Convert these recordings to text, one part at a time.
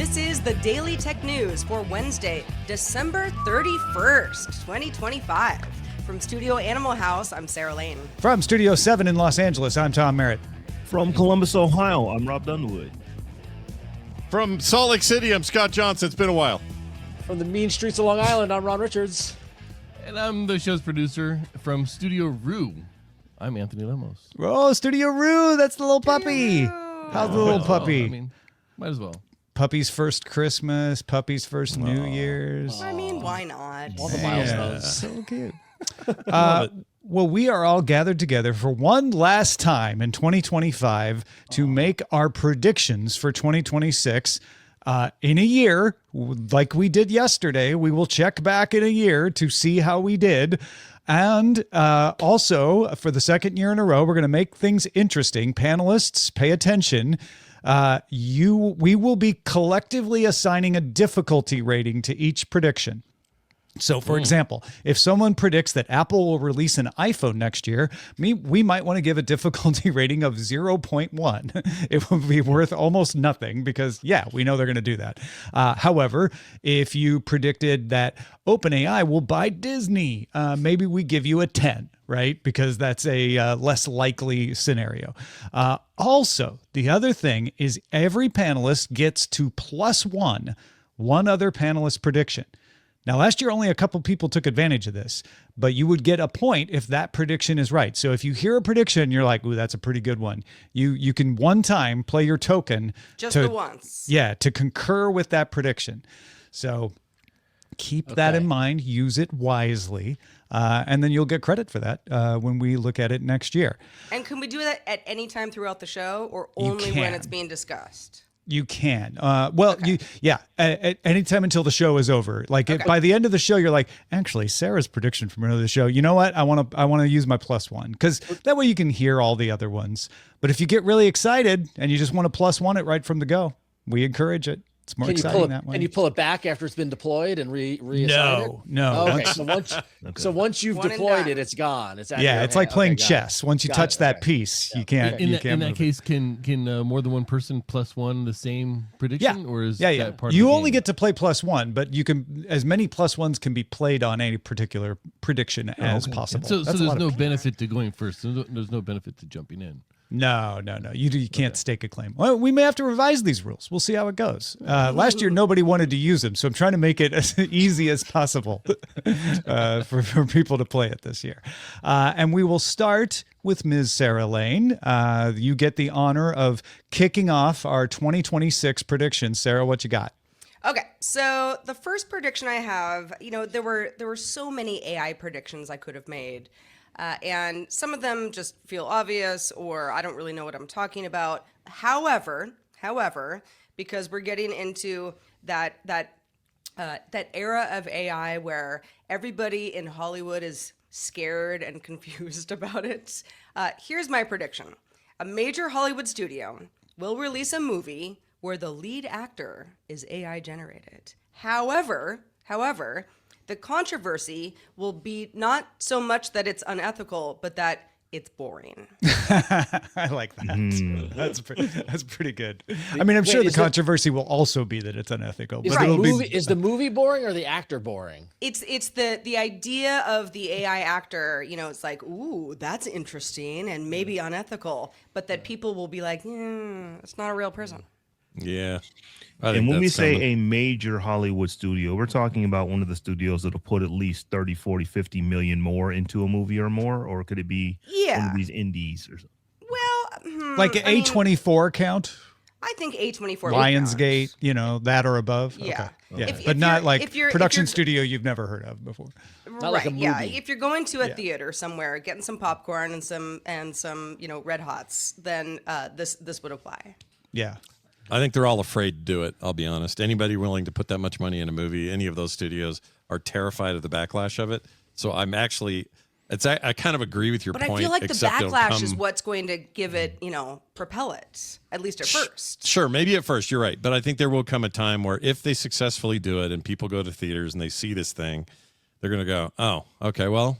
This is the Daily Tech News for Wednesday, December 31st, 2025. From Studio Animal House, I'm Sarah Lane. From Studio 7 in Los Angeles, I'm Tom Merritt. From Columbus, Ohio, I'm Robb Dunewood. From Salt Lake City, I'm Scott Johnson. It's been a while. From the mean streets of Long Island, I'm Ron Richards. And I'm the show's producer from Studio Rue. I'm Anthony Lemos. Oh, Studio Rue, that's the little puppy. How's the little puppy? I mean, might as well. Puppy's first Christmas, puppy's first New Year's. I mean, why not? All the milestones. So cute. Well, we are all gathered together for one last time in 2025 to make our predictions for 2026. In a year, like we did yesterday, we will check back in a year to see how we did. And also, for the second year in a row, we're going to make things interesting. Panelists, pay attention. We will be collectively assigning a difficulty rating to each prediction. So, for example, if someone predicts that Apple will release an iPhone next year, we might want to give a difficulty rating of 0.1. It would be worth almost nothing because, yeah, we know they're going to do that. However, if you predicted that OpenAI will buy Disney, maybe we give you a 10, right? Because that's a less likely scenario. Also, the other thing is every panelist gets to plus one other panelist prediction. Now, last year, only a couple people took advantage of this, but you would get a point if that prediction is right. So if you hear a prediction, you're like, ooh, that's a pretty good one. You can one time play your token. Just the once. Yeah, to concur with that prediction. So keep that in mind. Use it wisely. And then you'll get credit for that when we look at it next year. And can we do that at any time throughout the show or only when it's being discussed? You can. At any time until the show is over. Like if by the end of the show, you're like, actually, Sarah's prediction from another show. You know what? I want to use my plus one because that way you can hear all the other ones. But if you get really excited and you just want to plus one it right from the go, we encourage it. It's more exciting that way. And you pull it back after it's been deployed and reassign it? No. Okay, so once you've deployed it, it's gone. It's like playing chess. Once you touch that piece, you can't. In that case, can more than one person plus one the same prediction? Or is that part of you the only game? get to play plus one, but you can as many plus ones can be played on any particular prediction as possible. So there's no benefit to going first. There's no benefit to jumping in. No. You can't stake a claim. Well, we may have to revise these rules. We'll see how it goes. Last year, nobody wanted to use them, so I'm trying to make it as easy as possible for people to play it this year. And we will start with Ms. Sarah Lane. You get the honor of kicking off our 2026 predictions. Sarah, what you got? Okay, so the first prediction I have, there were so many AI predictions I could have made. And some of them just feel obvious or I don't really know what I'm talking about. However, because we're getting into that era of AI where everybody in Hollywood is scared and confused about it, here's my prediction. A major Hollywood studio will release a movie where the lead actor is AI generated. However, the controversy will be not so much that it's unethical, but that it's boring. I like that. That's pretty good. I mean, I'm sure the controversy will also be that it's unethical. But is the movie boring or the actor boring? It's the idea of the AI actor. It's like, ooh, that's interesting and maybe unethical, but that people will be like, it's not a real person. Yeah. And when we say a major Hollywood studio, we're talking about one of the studios that'll put at least 30, 40, 50 million more into a movie or more, or could it be one of these indies or something? Well, like an A24 count? I think A24 Lionsgate, that or above? Yeah. Okay. But not like production studio you've never heard of before. Not like a movie. Yeah. If you're going to a theater somewhere, getting some popcorn and some Red Hots, then this would apply. Yeah. I think they're all afraid to do it, I'll be honest. Anybody willing to put that much money in a movie, any of those studios are terrified of the backlash of it. So I'm actually, I kind of agree with your point. But I feel like the backlash is what's going to give it, propel it, at least at first. Sure, maybe at first, you're right. But I think there will come a time where if they successfully do it and people go to theaters and they see this thing, they're going to go, oh, okay, well,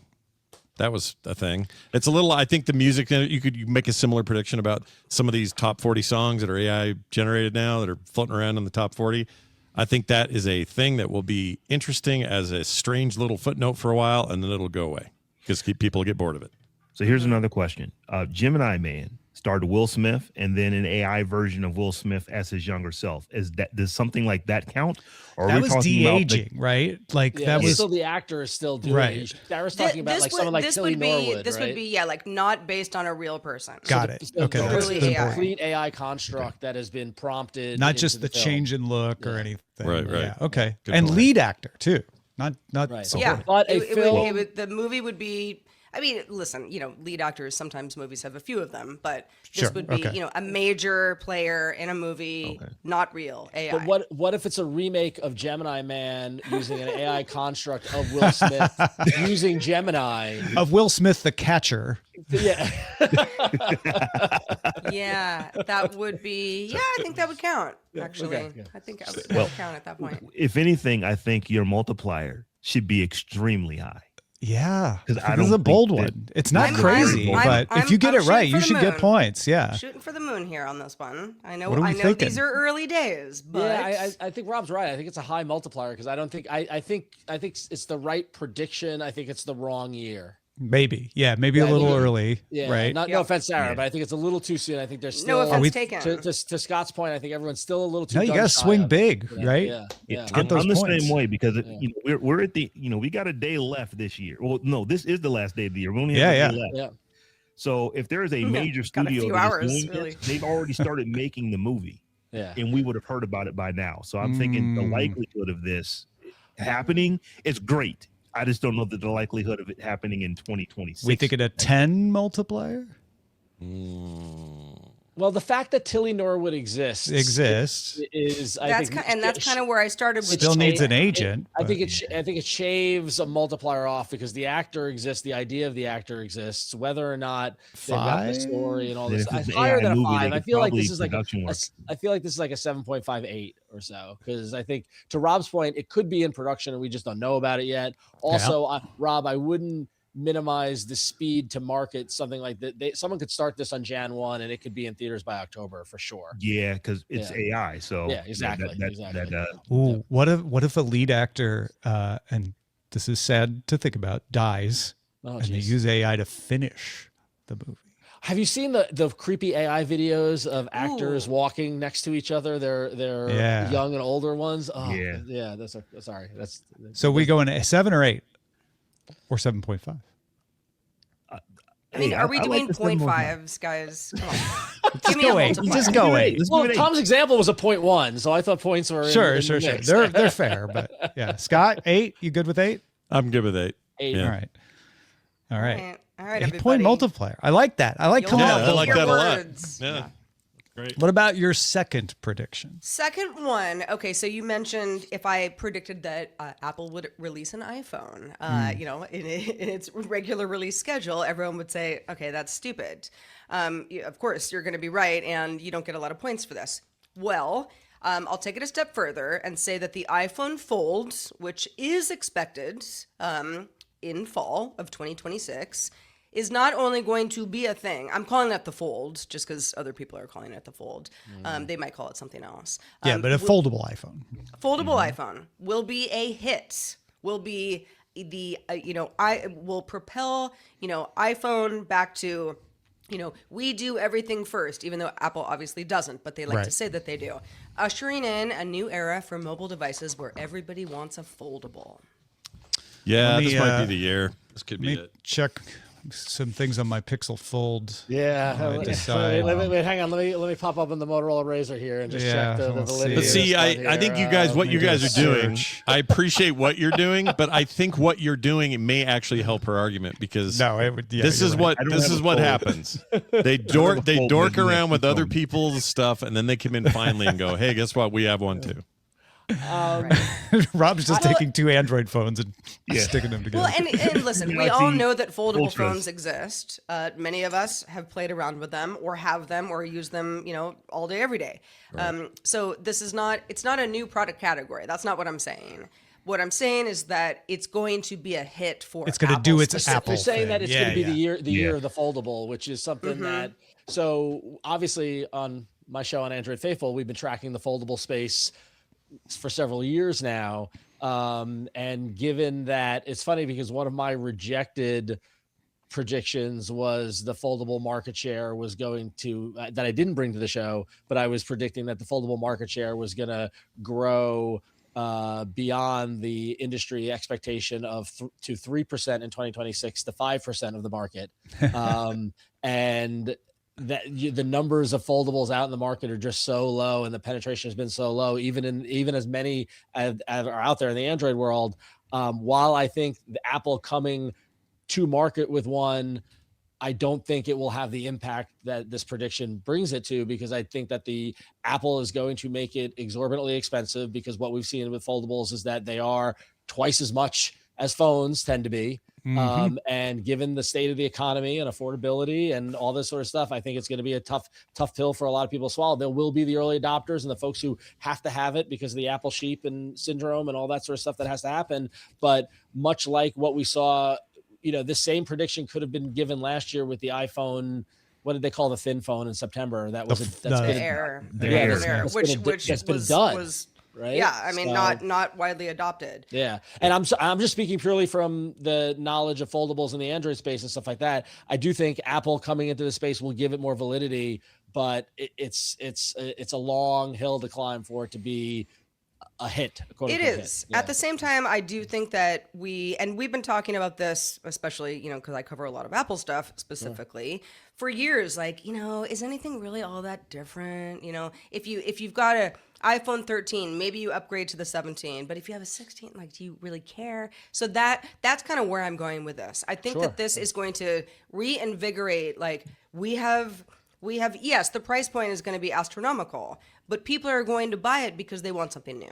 That was a thing. It's a little, I think the music, you could make a similar prediction about some of these top 40 songs that are AI generated now that are floating around in the top 40. I think that is a thing that will be interesting as a strange little footnote for a while, and then it'll go away because people get bored of it. So here's another question. Gemini Man starred Will Smith and then an AI version of Will Smith as his younger self. Does something like that count? Or that was de-aging, right? Like that was still the actor is still doing it. I was talking about like someone like Tilly Norwood. This would be like not based on a real person. Got it. Okay, that's totally a complete AI construct that has been prompted. Not just the change in look or anything. Right. Yeah. Okay. Good and point. lead actor too. Not support. Yeah, but the movie would be. I mean, listen, lead actors, sometimes movies have a few of them, but this would be, a major player in a movie, not real AI. But what if it's a remake of Gemini Man using an AI construct of Will Smith using Gemini? Of Will Smith, the catcher. Yeah. Yeah, that would be, I think that would count, actually. Okay, yeah. I think that would count at that point. If anything, I think your multiplier should be extremely high. Yeah, because it's a bold one. It's not crazy, but if you get it right, you should get points. Yeah, shooting for the moon here on this one. I know these are early days, but I think Rob's right. I think it's a high multiplier because I don't think I think it's the right prediction. I think it's the wrong year. Maybe, maybe a little early, right? No offense, Sarah, but I think it's a little too soon. I think there's still no offense taken. To Scott's point, I think everyone's still a little too. No, you got to swing big, right? I'm the same way because we're at the we got a day left this year. Well, no, this is the last day of the year. We only have a day left. Yeah. So if there is a major studio that is doing this, they've already started making the movie. Yeah, and we would have heard about it by now. So I'm thinking the likelihood of this happening is great. I just don't know the likelihood of it happening in 2026. We think it a 10 multiplier? Well, the fact that Tilly Norwood exists is that's kind of where I started with. Still needs an agent. I think it shaves a multiplier off because the actor exists, the idea of the actor exists, whether or not they've got the story and all this. Higher than a 5. I feel like this is like a 7.58 or so because I think to Rob's point, it could be in production and we just don't know about it yet. Also, Rob, I wouldn't minimize the speed to market something like that. Someone could start this on Jan 1 and it could be in theaters by October for sure. Yeah, because it's AI. So exactly. What if a lead actor and this is sad to think about dies and they use AI to finish the movie? Have you seen the creepy AI videos of actors walking next to each other? They're young and older ones. Oh, yeah. That's so we go in a 7 or 8 or 7.5. I mean, are we doing 0.5s, guys? Come on. Give me go 8. Just go 8. Well, Tom's example was a 0.1, so I thought points were sure. They're fair, but yeah. Scott, 8. You good with 8? I'm good with 8. 8. Yeah. All right. 8-point multiplier. I like that. I like coming up. I like that a lot. Yeah. Great. What about your second prediction? Second one. Okay, so you mentioned if I predicted that Apple would release an iPhone, in its regular release schedule, everyone would say, okay, that's stupid. Of course, you're going to be right, and you don't get a lot of points for this. Well, I'll take it a step further and say that the iPhone Fold, which is expected in fall of 2026, is not only going to be a thing. I'm calling that the Fold just because other people are calling it the Fold. They might call it something else. But a foldable iPhone. iPhone will be a hit. Will be the will propel iPhone back to we do everything first, even though Apple obviously doesn't, but they like to say that they do. Ushering in a new era for mobile devices where everybody wants a foldable. Yeah, this might be the year. This could be it. Check some things on my Pixel Fold. Yeah, wait, hang on. Let me pop up in the Motorola Razr here and just check the validity. But see, I think you guys, what you guys are doing, I appreciate what you're doing, but I think what you're doing, it may actually help her argument because this is what happens. They dork around with other people's stuff, and then they come in finally and go, "Hey, guess what? We have one too." Rob's just taking 2 Android phones and sticking them together. Well, and listen, we all know that foldable phones exist. Many of us have played around with them or have them or use them, all day, every day. Right. So it's not a new product category. That's not what I'm saying. What I'm saying is that it's going to be a hit for it's going to do its Apple. You're saying that it's going to be the year of the foldable, which is something that, so obviously on my show on Android Faithful, we've been tracking the foldable space for several years now. And given that, it's funny because one of my rejected predictions was the foldable market share was going to, that I didn't bring to the show, but I was predicting that the foldable market share was going to grow beyond the industry expectation of to 3% in 2026 to 5% of the market. And that the numbers of foldables out in the market are just so low, and the penetration has been so low, even as many as are out there in the Android world. While I think the Apple coming to market with one, I don't think it will have the impact that this prediction brings it to, because I think that the Apple is going to make it exorbitantly expensive, because what we've seen with foldables is that they are twice as much as phones tend to be. And given the state of the economy and affordability and all this sort of stuff, I think it's going to be a tough pill for a lot of people to swallow. There will be the early adopters and the folks who have to have it because of the Apple sheep and syndrome and all that sort of stuff that has to happen. But much like what we saw, this same prediction could have been given last year with the iPhone. What did they call the thin phone in September? That was the Air, which been done. Right. Yeah, I mean, not widely adopted. Yeah, and I'm just speaking purely from the knowledge of foldables in the Android space and stuff like that. I do think Apple coming into the space will give it more validity, but it's a long hill to climb for it to be a hit. It is. At the same time, I do think that we've been talking about this, especially, because I cover a lot of Apple stuff specifically for years. Like, is anything really all that different? If you've got a iPhone 13, maybe you upgrade to the 17, but if you have a 16, like, do you really care? So that's kind of where I'm going with this. I think that this is going to reinvigorate, like, we have, yes, the price point is going to be astronomical, but people are going to buy it because they want something new.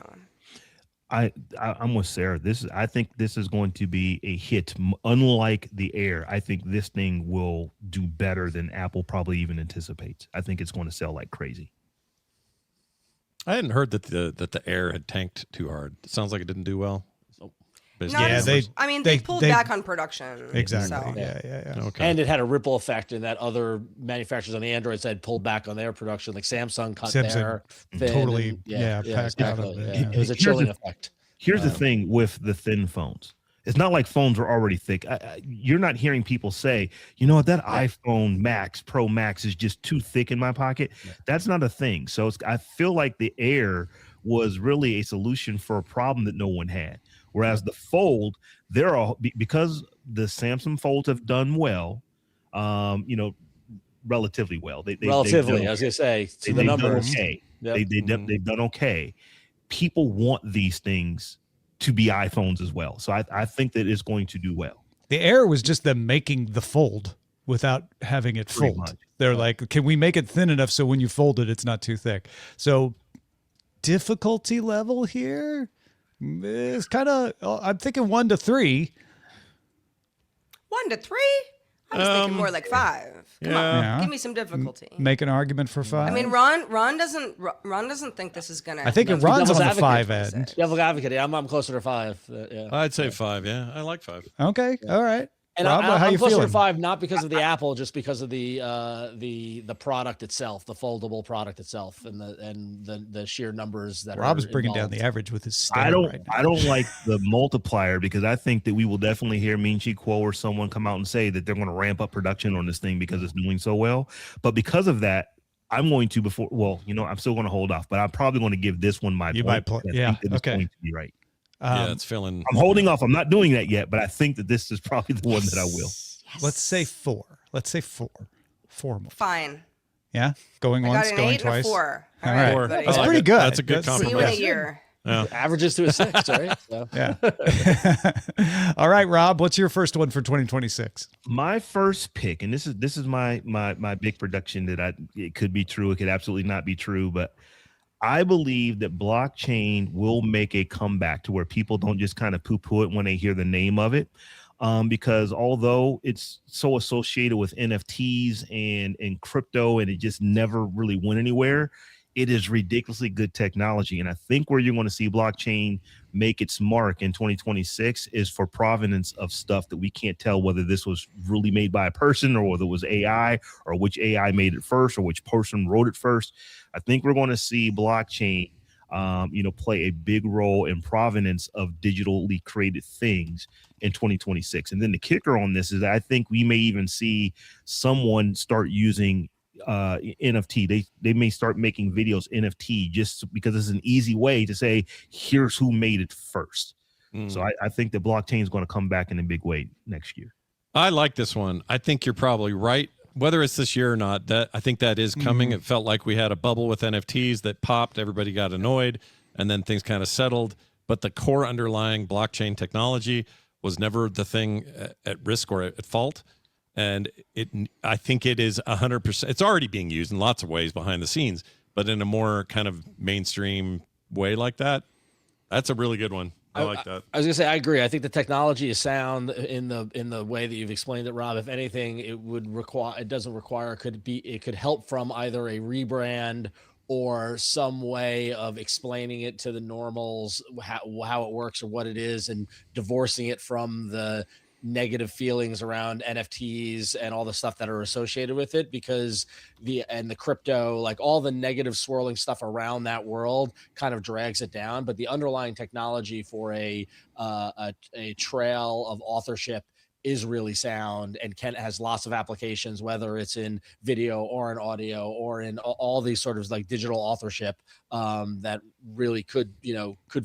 I'm with Sarah. I think this is going to be a hit. Unlike the Air, I think this thing will do better than Apple probably even anticipates. I think it's going to sell like crazy. I hadn't heard that the Air had tanked too hard. It sounds like it didn't do well. They pulled back on production. Exactly. So. Yeah. Okay. And it had a ripple effect in that other manufacturers on the Android side pulled back on their production, like Samsung cut their thin. Totally, packed out of it. It was a chilling effect. Here's the thing with the thin phones. It's not like phones are already thick. You're not hearing people say, that iPhone Max, Pro Max is just too thick in my pocket. Yeah. That's not a thing. So I feel like the Air was really a solution for a problem that no one had. Whereas the Fold, because the Samsung Folds have done well, relatively well. I was going to say, to the numbers. Okay. Yep. They've done okay. People want these things to be iPhones as well. So I think that it's going to do well. The Air was just them making the Fold without having it fold. They're like, can we make it thin enough so when you fold it, it's not too thick? So difficulty level here is kind of, I'm thinking 1 to 3. 1 to 3? I was thinking more like 5. Come on, give me some difficulty. Make an argument for 5. I mean, Ron doesn't think this is gonna. I think Ron's on the 5 end. Devil advocate. I'm closer to 5. I'd say 5. Yeah, I like 5. Okay, all right. And Rob, I'm closer to 5, not because of the Apple, just because of the product itself, the foldable product itself, and the sheer numbers that Rob's bringing down the average with his stand. I don't like the multiplier, because I think that we will definitely hear Ming Chi Kuo or someone come out and say that they're going to ramp up production on this thing because it's doing so well. But because of that, I'm going to I'm still going to hold off, but I'm probably going to give this one my point. Yeah, okay. It's going to be right. It's feeling. I'm holding off. I'm not doing that yet, but I think that this is probably the one that I will. Yes. Let's say 4. 4 more. Fine. Yeah, going once, going 8 twice. And a 4. All right, 4. That's pretty good. That's a good compromise. See you in a year. Yeah. Averages to a 6, right? So. Yeah. All right, Rob, what's your first one for 2026? My first pick, and this is my big production that it could be true, it could absolutely not be true, but I believe that blockchain will make a comeback to where people don't just kind of poo-poo it when they hear the name of it. Because although it's so associated with NFTs and crypto, and it just never really went anywhere, it is ridiculously good technology. And I think where you're going to see blockchain make its mark in 2026 is for provenance of stuff that we can't tell whether this was really made by a person or whether it was AI, or which AI made it first or which person wrote it first. I think we're going to see blockchain play a big role in provenance of digitally created things in 2026. And then the kicker on this is that I think we may even see someone start using NFT. They may start making videos NFT just because it's an easy way to say, here's who made it first. So I think the blockchain is going to come back in a big way next year. I like this one. I think you're probably right. Whether it's this year or not, that I think that is coming. It felt like we had a bubble with NFTs that popped. Everybody got annoyed, and then things kind of settled. But the core underlying blockchain technology was never the thing at risk or at fault. And I think it is 100%. It's already being used in lots of ways behind the scenes, but in a more kind of mainstream way like that, that's a really good one. I like that. I was gonna say, I agree. I think the technology is sound in the way that you've explained it, Rob. If anything, it could help from either a rebrand or some way of explaining it to the normals, how it works or what it is, and divorcing it from the negative feelings around NFTs and all the stuff that are associated with it, because the crypto, like all the negative swirling stuff around that world kind of drags it down. But the underlying technology for a trail of authorship is really sound and has lots of applications, whether it's in video or in audio or in all these sort of like digital authorship that really could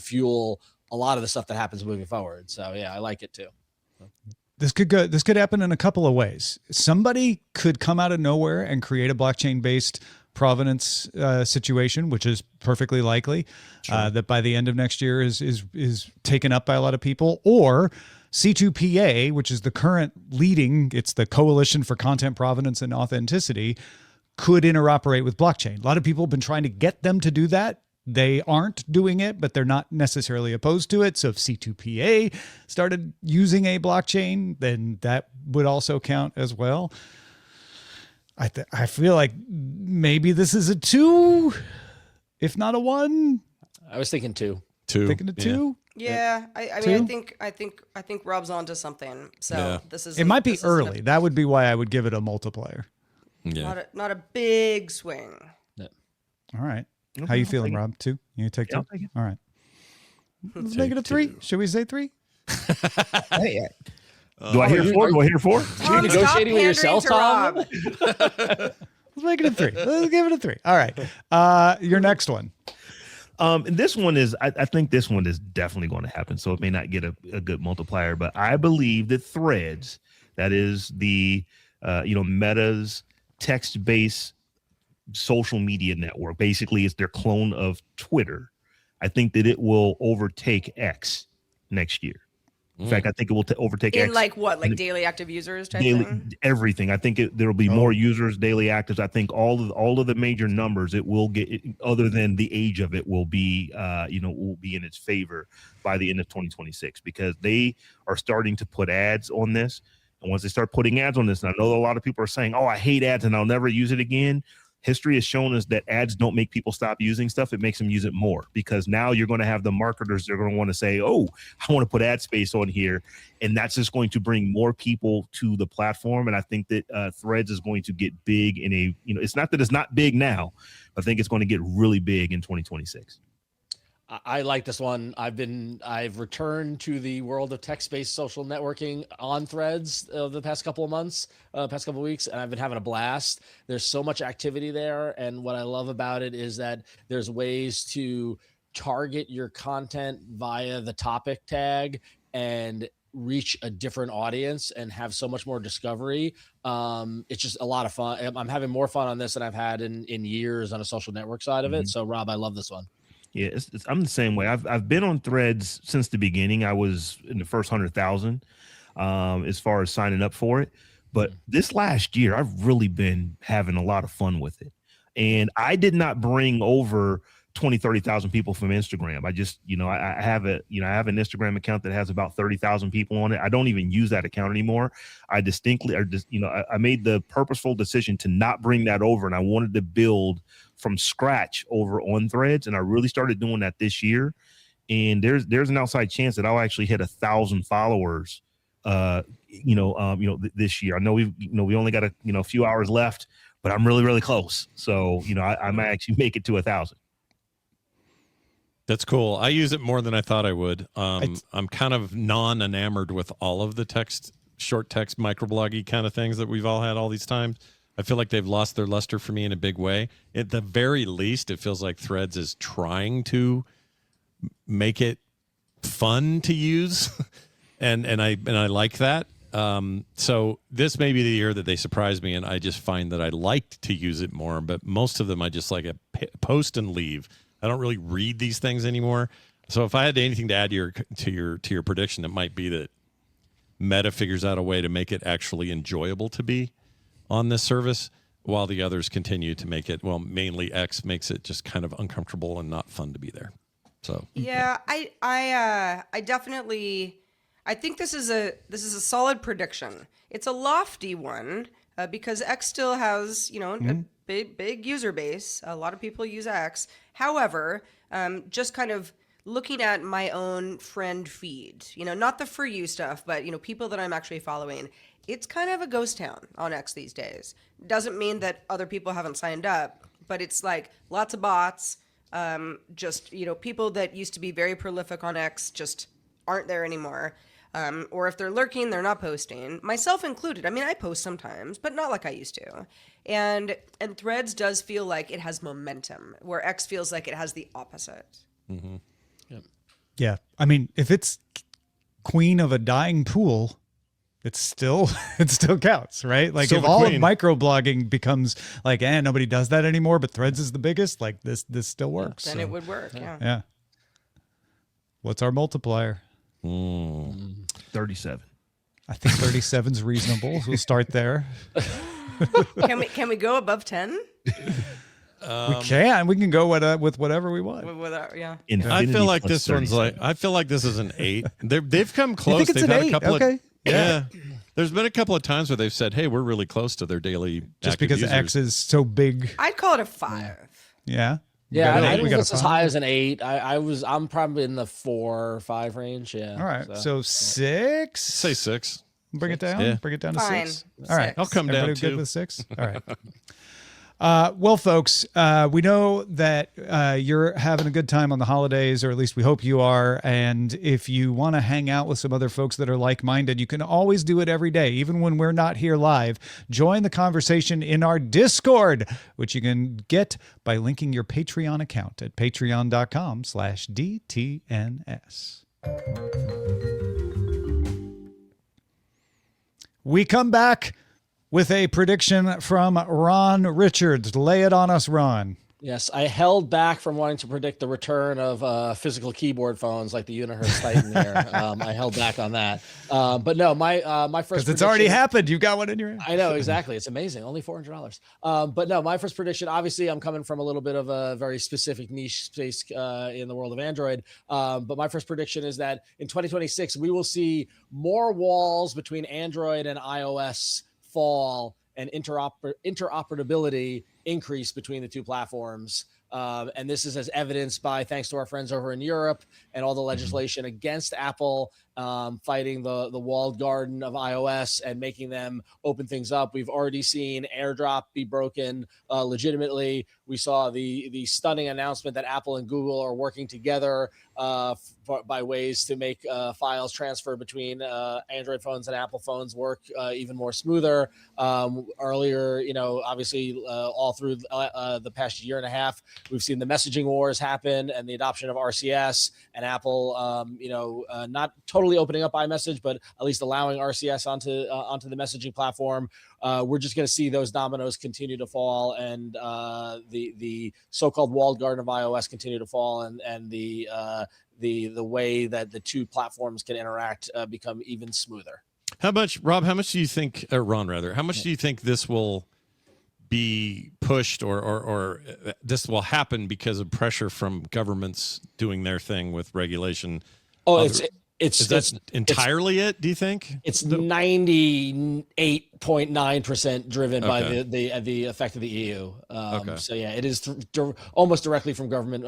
fuel a lot of the stuff that happens moving forward. So yeah, I like it too. This could happen in a couple of ways. Somebody could come out of nowhere and create a blockchain-based provenance situation, which is perfectly likely. That by the end of next year is taken up by a lot of people. Or C2PA, which is the current it's the Coalition for Content Provenance and Authenticity, could interoperate with blockchain. A lot of people have been trying to get them to do that. They aren't doing it, but they're not necessarily opposed to it. So if C2PA started using a blockchain, then that would also count as well. I feel like maybe this is a 2, if not a 1. I was thinking 2. Thinking a 2. Yeah, I mean, I think Rob's onto something. So this is. It might be early. That would be why I would give it a multiplier. Yeah. Not a big swing. Yeah. All right. How you feeling, Rob? 2? You take 2? All right. Let's make it a 3. Should we say 3? Hey, do I hear 4? Do I hear 4? You're negotiating with yourself, Tom? Let's make it a 3. Let's give it a 3. All right. Your next one. And this one is, I think this one is definitely going to happen. So it may not get a good multiplier, but I believe that Threads, that is the, Meta's text-based social media network, basically it's their clone of Twitter. I think that it will overtake X next year. In fact, I think it will overtake X. Like what? Like daily active users type thing? Everything. I think there will be more users, daily actives. I think all of the major numbers it will get, other than the age of it, will be will be in its favor by the end of 2026, because they are starting to put ads on this. And once they start putting ads on this, and I know a lot of people are saying, "Oh, I hate ads and I'll never use it again." History has shown us that ads don't make people stop using stuff. It makes them use it more, because now you're going to have the marketers. They're going to want to say, oh, I want to put ad space on here. And that's just going to bring more people to the platform. And I think that Threads is going to get big in a, it's not that it's not big now. I think it's going to get really big in 2026. I like this one. I've returned to the world of text-based social networking on Threads the past couple of months, past couple of weeks, and I've been having a blast. There's so much activity there, and what I love about it is that there's ways to target your content via the topic tag and reach a different audience and have so much more discovery. It's just a lot of fun. I'm having more fun on this than I've had in years on a social network side of it. So, Rob, I love this one. Yeah, I'm the same way. I've been on Threads since the beginning. I was in the first 100,000 as far as signing up for it. But this last year, I've really been having a lot of fun with it. And I did not bring over 30,000 people from Instagram. I just, I have an Instagram account that has about 30,000 people on it. I don't even use that account anymore. I made the purposeful decision to not bring that over, and I wanted to build from scratch over on Threads. And I really started doing that this year. And there's an outside chance that I'll actually hit 1,000 followers, this year. I know we only got a few hours left, but I'm really, really close. So, I might actually make it to 1,000. That's cool. I use it more than I thought I would. I'm kind of non-enamored with all of the short text, microbloggy kind of things that we've all had all these times. I feel like they've lost their luster for me in a big way. At the very least, it feels like Threads is trying to make it fun to use, and I like that. So this may be the year that they surprise me, and I just find that I like to use it more. But most of them, I just like a post and leave. I don't really read these things anymore. So if I had anything to add to your prediction, it might be that Meta figures out a way to make it actually enjoyable to be on this service, while the others continue to make it, well, mainly X makes it just kind of uncomfortable and not fun to be there. So yeah, I definitely, I think this is a solid prediction. It's a lofty one because X still has a big user base. A lot of people use X. However, just kind of looking at my own friend feed, not the for you stuff, but people that I'm actually following, it's kind of a ghost town on X these days. Doesn't mean that other people haven't signed up, but it's like lots of bots. Just people that used to be very prolific on X just aren't there anymore. Or if they're lurking, they're not posting, myself included. I mean, I post sometimes, but not like I used to. And Threads does feel like it has momentum, where X feels like it has the opposite. Mm-hmm. Yeah. I mean, if it's queen of a dying pool, it still counts, right? Like, still if all of queen. microblogging becomes like, nobody does that anymore, but Threads is the biggest, like this still works. Then it would work. Yeah. Yeah. What's our multiplier? 37. I think 37 is reasonable. So we'll start there. Can we go above 10? We can. We can go with whatever we want. Yeah. I feel like this one's I feel like this is an 8. They've come close. You think it's they've an had 8? Okay. Yeah. There's been a couple of times where they've said, "Hey, we're really close to their daily." Just because users. X is so big. I'd call it a 5. Yeah. Yeah, I didn't as high as an 8. I'm probably in the 4 or 5 range. Yeah. All right. So 6. Say 6. Bring it down. Yeah. Bring it down to Fine. 6. All right. I'll come Everybody down good too. with 6. All right. Well, folks, we know that you're having a good time on the holidays, or at least we hope you are. And if you want to hang out with some other folks that are like-minded, you can always do it every day, even when we're not here live. Join the conversation in our Discord, which you can get by linking your Patreon account at patreon.com/DTNS. We come back with a prediction from Ron Richards. Lay it on us, Ron. Yes, I held back from wanting to predict the return of physical keyboard phones like the Unihertz Titan there. I held back on that. But no, my first because it's already happened. You've got one in your hand. I know, exactly. It's amazing. Only $400. But no, my first prediction, obviously I'm coming from a little bit of a very specific niche space in the world of Android. But my first prediction is that in 2026, we will see more walls between Android and iOS fall and interoperability increase between the two platforms. And this is as evidenced by, thanks to our friends over in Europe and all the legislation against Apple fighting the walled garden of iOS and making them open things up. We've already seen AirDrop be broken legitimately. We saw the stunning announcement that Apple and Google are working together by ways to make files transfer between Android phones and Apple phones work even more smoother. Earlier, obviously all through the past year and a half, we've seen the messaging wars happen and the adoption of RCS, and Apple, not totally opening up iMessage, but at least allowing RCS onto the messaging platform. We're just going to see those dominoes continue to fall, and the so-called walled garden of iOS continue to fall, and the way that the two platforms can interact become even smoother. How much, Rob? How much do you think, Ron, rather? How much do you think this will be pushed or this will happen because of pressure from governments doing their thing with regulation. Oh, is that entirely it? Do you think it's 98.9% driven by the effect of the EU? So yeah, it is almost directly from government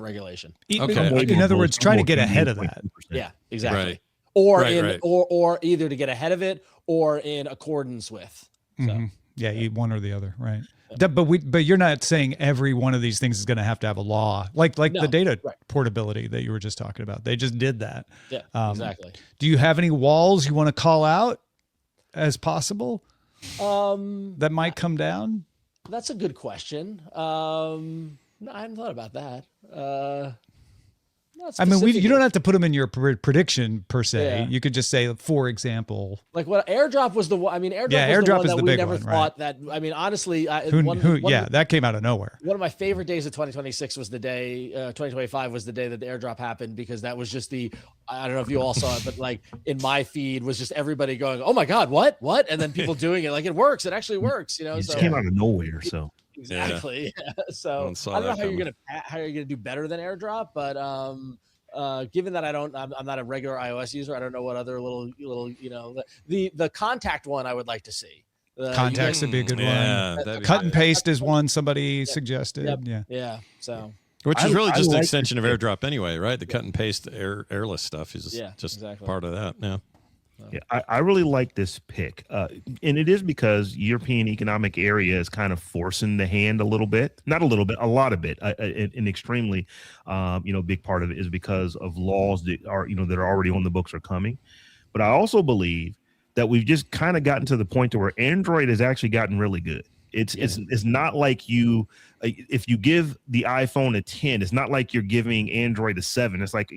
regulation. In other words, trying to get ahead of that. Yeah, exactly. Right. Or either to get ahead of it or in accordance with. So. Mm-hmm. Yeah, one or the other, right? But you're not saying every one of these things is going to have a law, like the data portability that you were just talking about. They just did that. Yeah, exactly. Do you have any walls you want to call out as possible that might come down? That's a good question. No, I hadn't thought about that. I mean, you don't have to put them in your prediction per se. Yeah. You could just say, for example, like what airdrop was the one. I mean, airdrop was the one that we never thought that. I mean, honestly, that came out of nowhere. One of my favorite days of 2026 was the day 2025 was the day that the airdrop happened, because that was just I don't know if you all saw it, but like in my feed was just everybody going, "Oh my God, what?" And then people doing it like it works. It actually works, It just came out of nowhere. So exactly. Yeah. So I don't know how you're gonna do better than airdrop, but given that I'm not a regular iOS user, I don't know what other little the contact one I would like to see. Contacts would be a good one. Cut and paste is one somebody suggested. Yep. Yeah. So. Which is really just an extension of airdrop anyway, right? The cut and paste airless stuff is just part of that. Yeah. Yeah, I really like this pick, and it is because European Economic Area is kind of forcing the hand a little bit, not a little bit, a lot of it, an extremely, big part of it is because of laws that are already on the books are coming. But I also believe that we've just kind of gotten to the point to where Android has actually gotten really good. It's not like if you give the iPhone a 10, it's not like you're giving Android a 7. It's like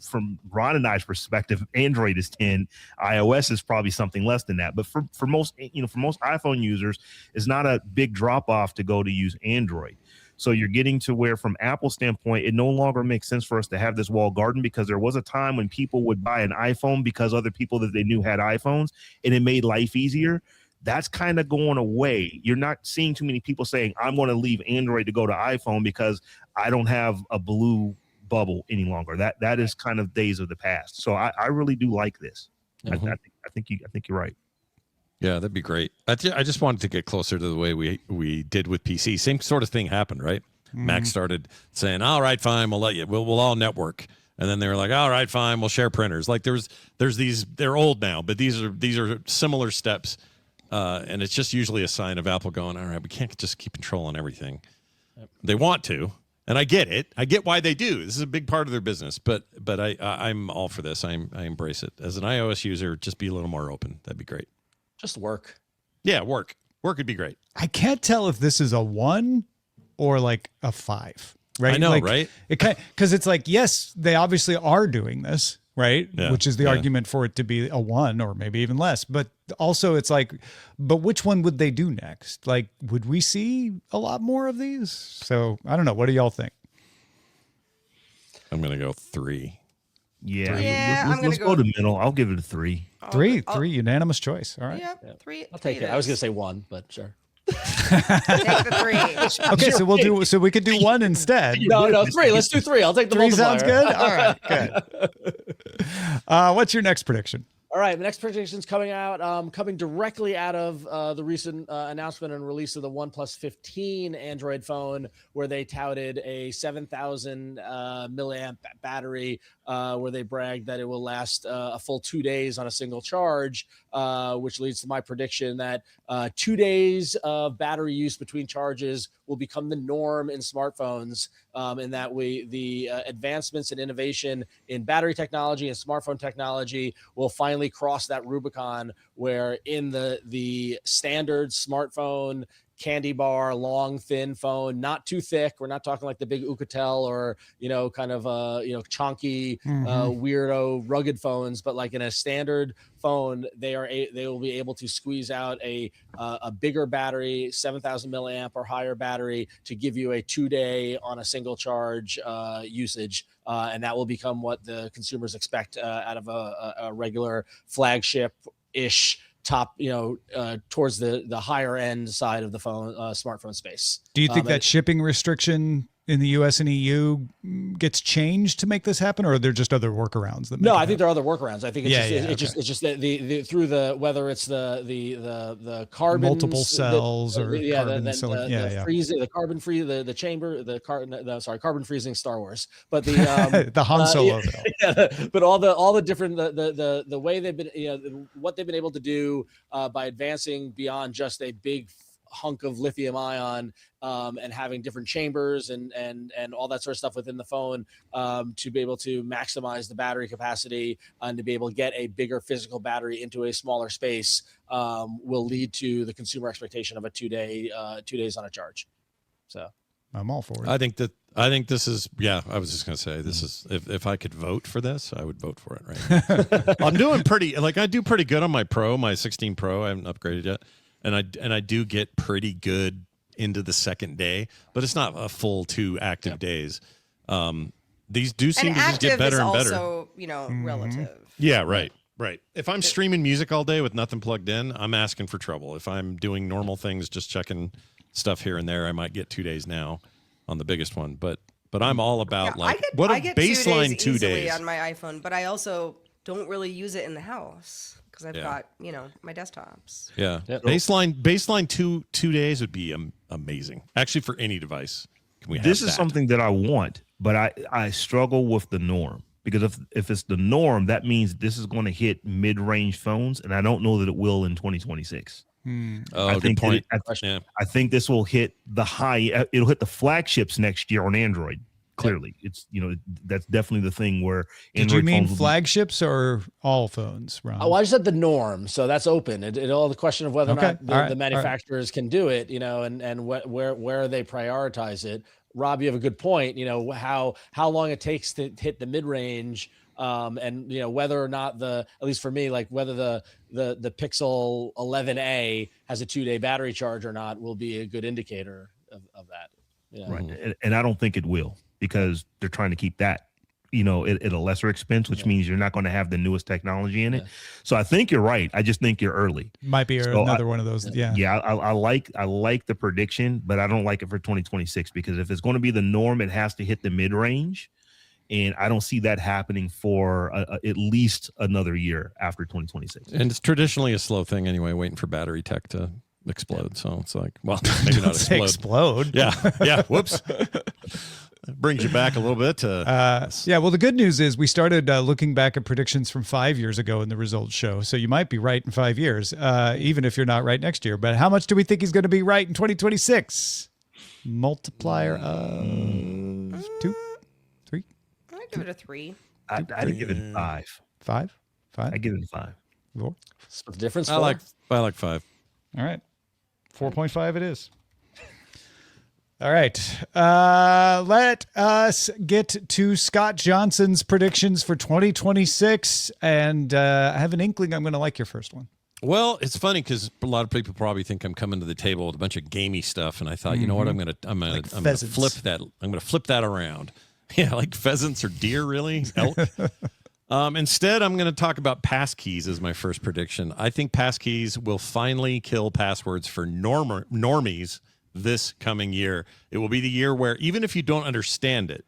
from Ron and I's perspective, Android is 10, iOS is probably something less than that. But for most iPhone users, it's not a big drop off to go to use Android. So you're getting to where, from Apple's standpoint, it no longer makes sense for us to have this walled garden, because there was a time when people would buy an iPhone because other people that they knew had iPhones, and it made life easier. That's kind of going away. You're not seeing too many people saying, I'm going to leave Android to go to iPhone because I don't have a blue bubble any longer. That is kind of days of the past. So I really do like this. Mm-hmm. I think you're right. Yeah, that'd be great. I just wanted to get closer to the way we did with PC. Same sort of thing happened, right? Mm-hmm. Mac started saying, all right, fine, we'll let you, we'll all network. And then they were like, all right, fine, we'll share printers. Like there's these, they're old now, but these are similar steps. And it's just usually a sign of Apple going, all right, we can't just keep controlling everything. Yep. They want to. And I get it. I get why they do. This is a big part of their business. But I'm all for this. I embrace it. As an iOS user, just be a little more open. That'd be great. Just work. Yeah, work. Work would be great. I can't tell if this is a 1 or like a 5. Right? I know, like, right? Because it's like, yes, they obviously are doing this, right? Yeah. Which is the argument for it to be a 1 or maybe even less. But also it's like, but which one would they do next? Like, would we see a lot more of these? So I don't know. What do y'all think? I'm going to go 3. Yeah. Let's go to middle. I'll give it a 3. 3 unanimous choice. All right. Yeah, 3. I'll take it. I was going to say 1, but sure. Take the 3. Okay, so we could do 1 instead. No, 3. Let's do 3. I'll take the 3 multiplier. Sounds good. All right, good. What's your next prediction? All right, the next prediction is coming out, coming directly out of the recent announcement and release of the OnePlus 15 Android phone, where they touted a 7,000 milliamp battery, where they bragged that it will last a full 2 days on a single charge, which leads to my prediction that 2 days of battery use between charges will become the norm in smartphones, and that the advancements and innovation in battery technology and smartphone technology will finally cross that Rubicon, where in the standard smartphone candy bar, long, thin phone, not too thick. We're not talking like the big Oukatel or, kind of, chonky, weirdo, rugged phones, but like in a standard phone, they will be able to squeeze out a bigger battery, 7,000 milliamp or higher battery, to give you a 2-day on a single charge usage. And that will become what the consumers expect out of a regular flagship-ish top, towards the higher end side of the smartphone space. Do you think that shipping restriction in the US and EU gets changed to make this happen, or are there just other workarounds that make I think there are other workarounds. I think it's okay. just the through the, whether it's the carbon, multiple cells or carbon the carbon free, the chamber, carbon freezing Star Wars, but the Han Solo but all the different the way they've been, what they've been able to do by advancing beyond just a big hunk of lithium ion, and having different chambers and all that sort of stuff within the phone, to be able to maximize the battery capacity and to be able to get a bigger physical battery into a smaller space, will lead to the consumer expectation of a 2 days on a charge. So I'm all for it. I think this is, I was just going to say, this is, if I could vote for this, I would vote for it right now. I'm doing I do pretty good on my 16 Pro. I haven't upgraded yet. And I do get pretty good into the second day, but it's not a full 2 active days. These do seem to just get better and better. Also, relative. Yeah, right. If I'm streaming music all day with nothing plugged in, I'm asking for trouble. If I'm doing normal things, just checking stuff here and there, I might get 2 days now on the biggest one. But I'm all about I get baseline 2 days 2 days on my iPhone, but I also don't really use it in the house. Because I've got, my desktops. Yeah. Yep. Baseline two days would be amazing. Actually, for any device. This is something that I want, but I struggle with the norm. Because if it's the norm, that means this is going to hit mid-range phones, and I don't know that it will in 2026. Oh, good point. I think this will hit it'll hit the flagships next year on Android. Clearly, it's that's definitely the thing where. Did you mean flagships or all phones, Ron? Oh, I just said the norm, so that's open. It all the question of whether or not the manufacturers can do it, and where they prioritize it. Rob, you have a good point. How long it takes to hit the mid range, and whether or not at least for me, like whether the Pixel 11A has a 2-day battery charge or not will be a good indicator of that. Right, and I don't think it will. Because they're trying to keep that, at a lesser expense, which means you're not going to have the newest technology in it. So I think you're right. I just think you're early. Might be another one of those. Yeah. Yeah. I like the prediction, but I don't like it for 2026 because if it's going to be the norm, it has to hit the mid range. And I don't see that happening for at least another year after 2026. And it's traditionally a slow thing anyway, waiting for battery tech to explode. So it's like, well, maybe not explode. Yeah. Whoops. Brings you back a little bit to well, the good news is we started looking back at predictions from 5 years ago in the results show, so you might be right in 5 years, even if you're not right next year. But how much do we think he's going to be right in 2026? Multiplier of 2, 3. I'd give it a 3. I'd give it 5. 5. I give it a 5. 4. Split the difference. I like 5. All right, 4.5 it is. All right. Let us get to Scott Johnson's predictions for 2026. And I have an inkling I'm going to like your first one. Well, it's funny because a lot of people probably think I'm coming to the table with a bunch of gamey stuff, and I thought, you know what, I'm gonna flip that. I'm gonna flip that around. Yeah, like pheasants or deer, really? Elk. Instead, I'm going to talk about passkeys as my first prediction. I think passkeys will finally kill passwords for normies this coming year. It will be the year where even if you don't understand it,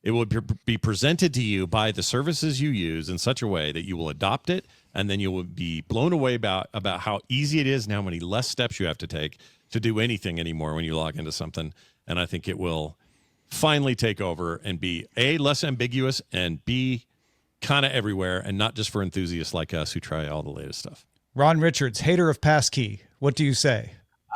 it will be presented to you by the services you use in such a way that you will adopt it, and then you will be blown away about how easy it is and how many less steps you have to take to do anything anymore when you log into something. And I think it will finally take over and be A, less ambiguous, and B, kind of everywhere, and not just for enthusiasts like us who try all the latest stuff. Ron Richards, hater of passkey. What do you say?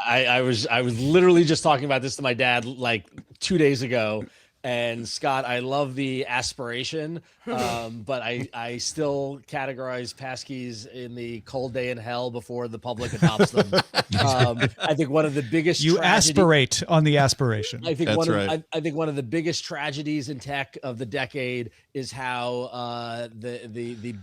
I was literally just talking about this to my dad like 2 days ago. And Scott, I love the aspiration, but I still categorize passkeys in the cold day in hell before the public adopts them. I think one of the biggest aspirate on the aspiration. I think I think one of the biggest tragedies in tech of the decade is how the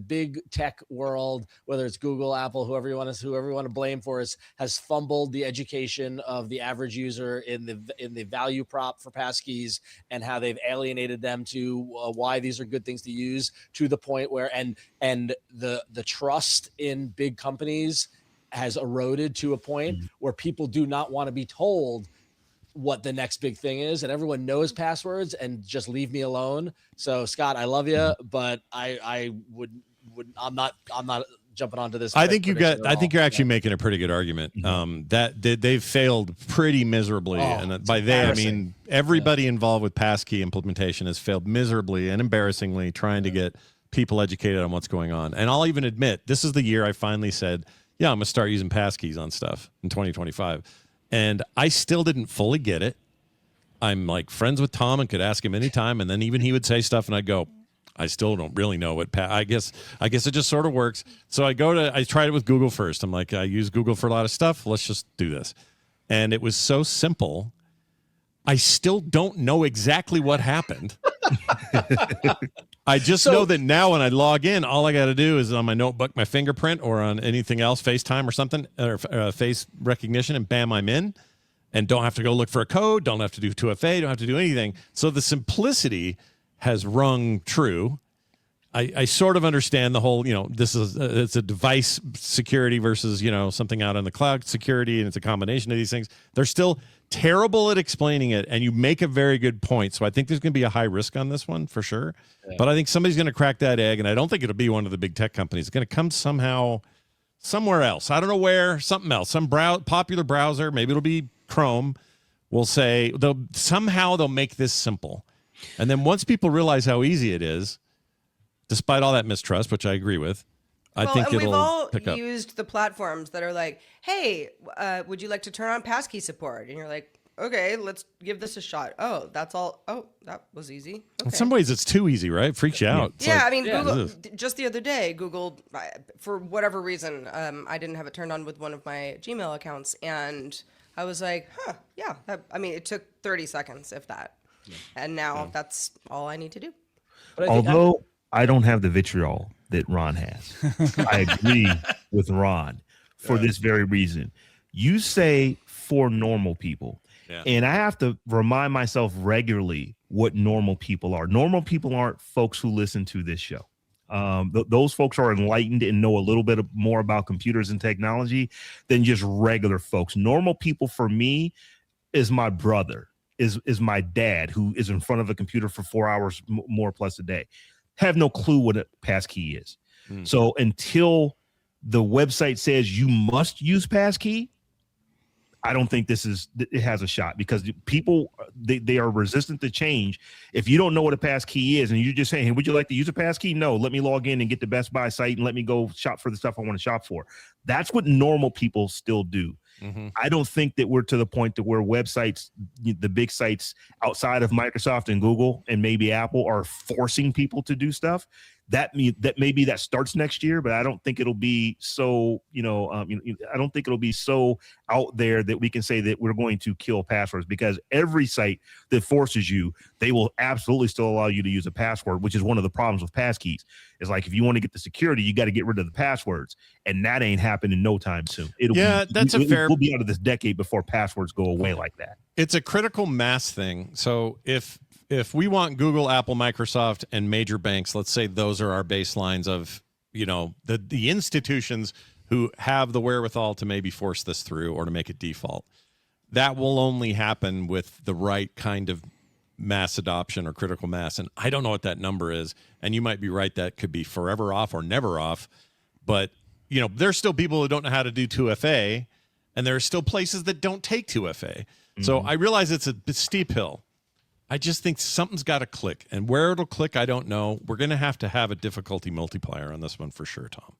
big tech world, whether it's Google, Apple, whoever you want to blame for us, has fumbled the education of the average user in the value prop for passkeys. these and how they've alienated them to why these are good things to use, to the point where and the trust in big companies has eroded to a point where people do not want to be told what the next big thing is, and everyone knows passwords and just leave me alone. So Scott, I love you, but I'm not jumping onto this. I think you're actually making a pretty good argument. That they've failed pretty miserably, and by they I mean everybody involved with passkey implementation has failed miserably and embarrassingly trying to get people educated on what's going on. And I'll even admit, this is the year I finally said, yeah, I'm gonna start using passkeys on stuff in 2025, and I still didn't fully get it. I'm like friends with Tom and could ask him anytime, and then even he would say stuff, and I'd go, I still don't really know what I guess it just sort of works. So I tried it with Google first. I'm like, I use Google for a lot of stuff. Let's just do this. And it was so simple. I still don't know exactly what happened. I just know that now when I log in, all I got to do is on my notebook, my fingerprint, or on anything else, FaceTime or something, or face recognition, and bam, I'm in. And don't have to go look for a code. Don't have to do 2FA. Don't have to do anything. So the simplicity has rung true. I sort of understand the whole, this is it's a device security versus, something out on the cloud security, and it's a combination of these things. They're still terrible at explaining it, and you make a very good point. So I think there's going to be a high risk on this one for sure. Yeah. But I think somebody's going to crack that egg, and I don't think it'll be one of the big tech companies. It's going to come somehow somewhere else. I don't know where, something else, some popular browser, maybe it'll be Chrome, will say, they'll make this simple. And then once people realize how easy it is, despite all that mistrust, which I agree with, I think it'll we've all pick up. used the platforms that are like, hey, would you like to turn on passkey support? And you're like, okay, let's give this a shot. Oh, that's all. Oh, that was easy. Okay. In some ways, it's too easy, right? It freaks you out. It's Google, just the other day, Google, for whatever reason, I didn't have it turned on with one of my Gmail accounts. And I was like, it took 30 seconds, if that. Yeah. And now that's all I need to do. Although I don't have the vitriol that Ron has. I agree with Ron for this very reason. You say for normal people, and I have to remind myself regularly what normal people are. Normal people aren't folks who listen to this show. Those folks are enlightened and know a little bit more about computers and technology than just regular folks. Normal people for me is my brother. Is my dad, who is in front of a computer for 4 hours more plus a day. Have no clue what a passkey is. So until the website says you must use passkey, I don't think it has a shot, because people, they are resistant to change. If you don't know what a passkey is and you're just saying, hey, would you like to use a passkey? No, let me log in and get the Best Buy site and let me go shop for the stuff I want to shop for. That's what normal people still do. I don't think that we're to the point that where websites, the big sites outside of Microsoft and Google and maybe Apple, are forcing people to do stuff. That maybe that starts next year, but I don't think it'll be so, I don't think it'll be so out there that we can say that we're going to kill passwords, because every site that forces you, they will absolutely still allow you to use a password, which is one of the problems with passkeys. It's like, if you want to get the security, you got to get rid of the passwords, and that ain't happening no time soon. We'll be out of this decade before passwords go away like that. It's a critical mass thing. So if we want Google, Apple, Microsoft, and major banks, let's say those are our baselines of, the institutions who have the wherewithal to maybe force this through or to make it default, that will only happen with the right kind of mass adoption or critical mass. And I don't know what that number is. And you might be right. That could be forever off or never off. But, there's still people who don't know how to do 2FA, and there are still places that don't take 2FA. So I realize it's a steep hill. I just think something's got to click, and where it'll click, I don't know. We're going to have a difficulty multiplier on this one for sure, Tom.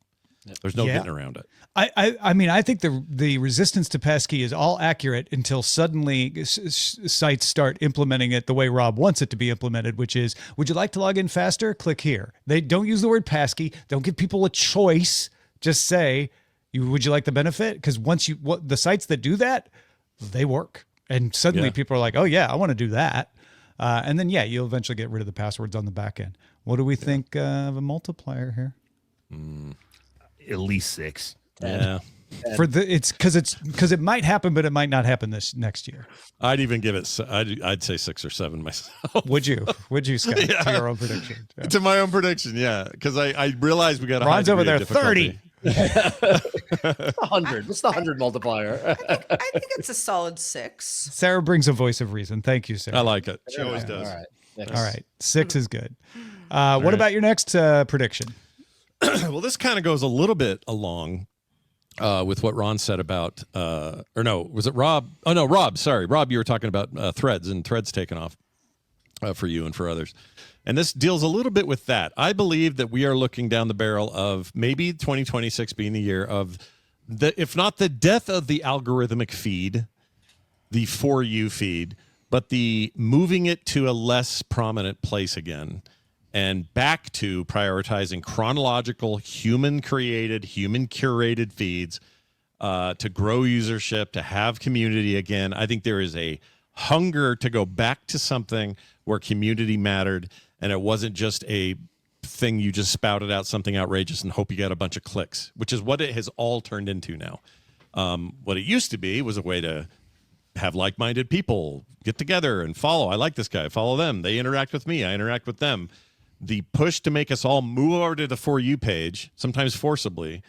There's no getting around it. I mean, I think the resistance to passkey is all accurate until suddenly sites start implementing it the way Rob wants it to be implemented, which is, would you like to log in faster? Click here. They don't use the word passkey. Don't give people a choice. Just say, would you like the benefit? Because the sites that do that, they work. And suddenly people are like, oh yeah, I want to do that. And then, you'll eventually get rid of the passwords on the back end. What do we think of a multiplier here? At least 6. Yeah. because it might happen, but it might not happen this next year. I'd even give it. I'd say 6 or 7 myself. Would you, Scott? Yeah. To your own prediction? Yeah. To my own prediction, yeah. Because I realized we got a Ron's high over there, difficulty. 100. What's the 100 multiplier? I think it's a solid 6. Sarah brings a voice of reason. Thank you, Sarah. I like it. She always does. All right. All right. 6 is good. What about your next prediction? Well, this kind of goes a little bit along with what Ron said about, or no, was it Rob? Oh, no, Rob. Sorry. Rob, you were talking about Threads and Threads taking off for you and for others. And this deals a little bit with that. I believe that we are looking down the barrel of maybe 2026 being the year of if not the death of the algorithmic feed, the For You feed, but the moving it to a less prominent place again. And back to prioritizing chronological, human-created, human-curated feeds to grow usership, to have community again. I think there is a hunger to go back to something where community mattered, and it wasn't just a thing you just spouted out something outrageous and hope you got a bunch of clicks, which is what it has all turned into now. What it used to be was a way to have like-minded people get together and follow. I like this guy. Follow them. They interact with me. I interact with them. The push to make us all move over to the For You page, sometimes forcibly,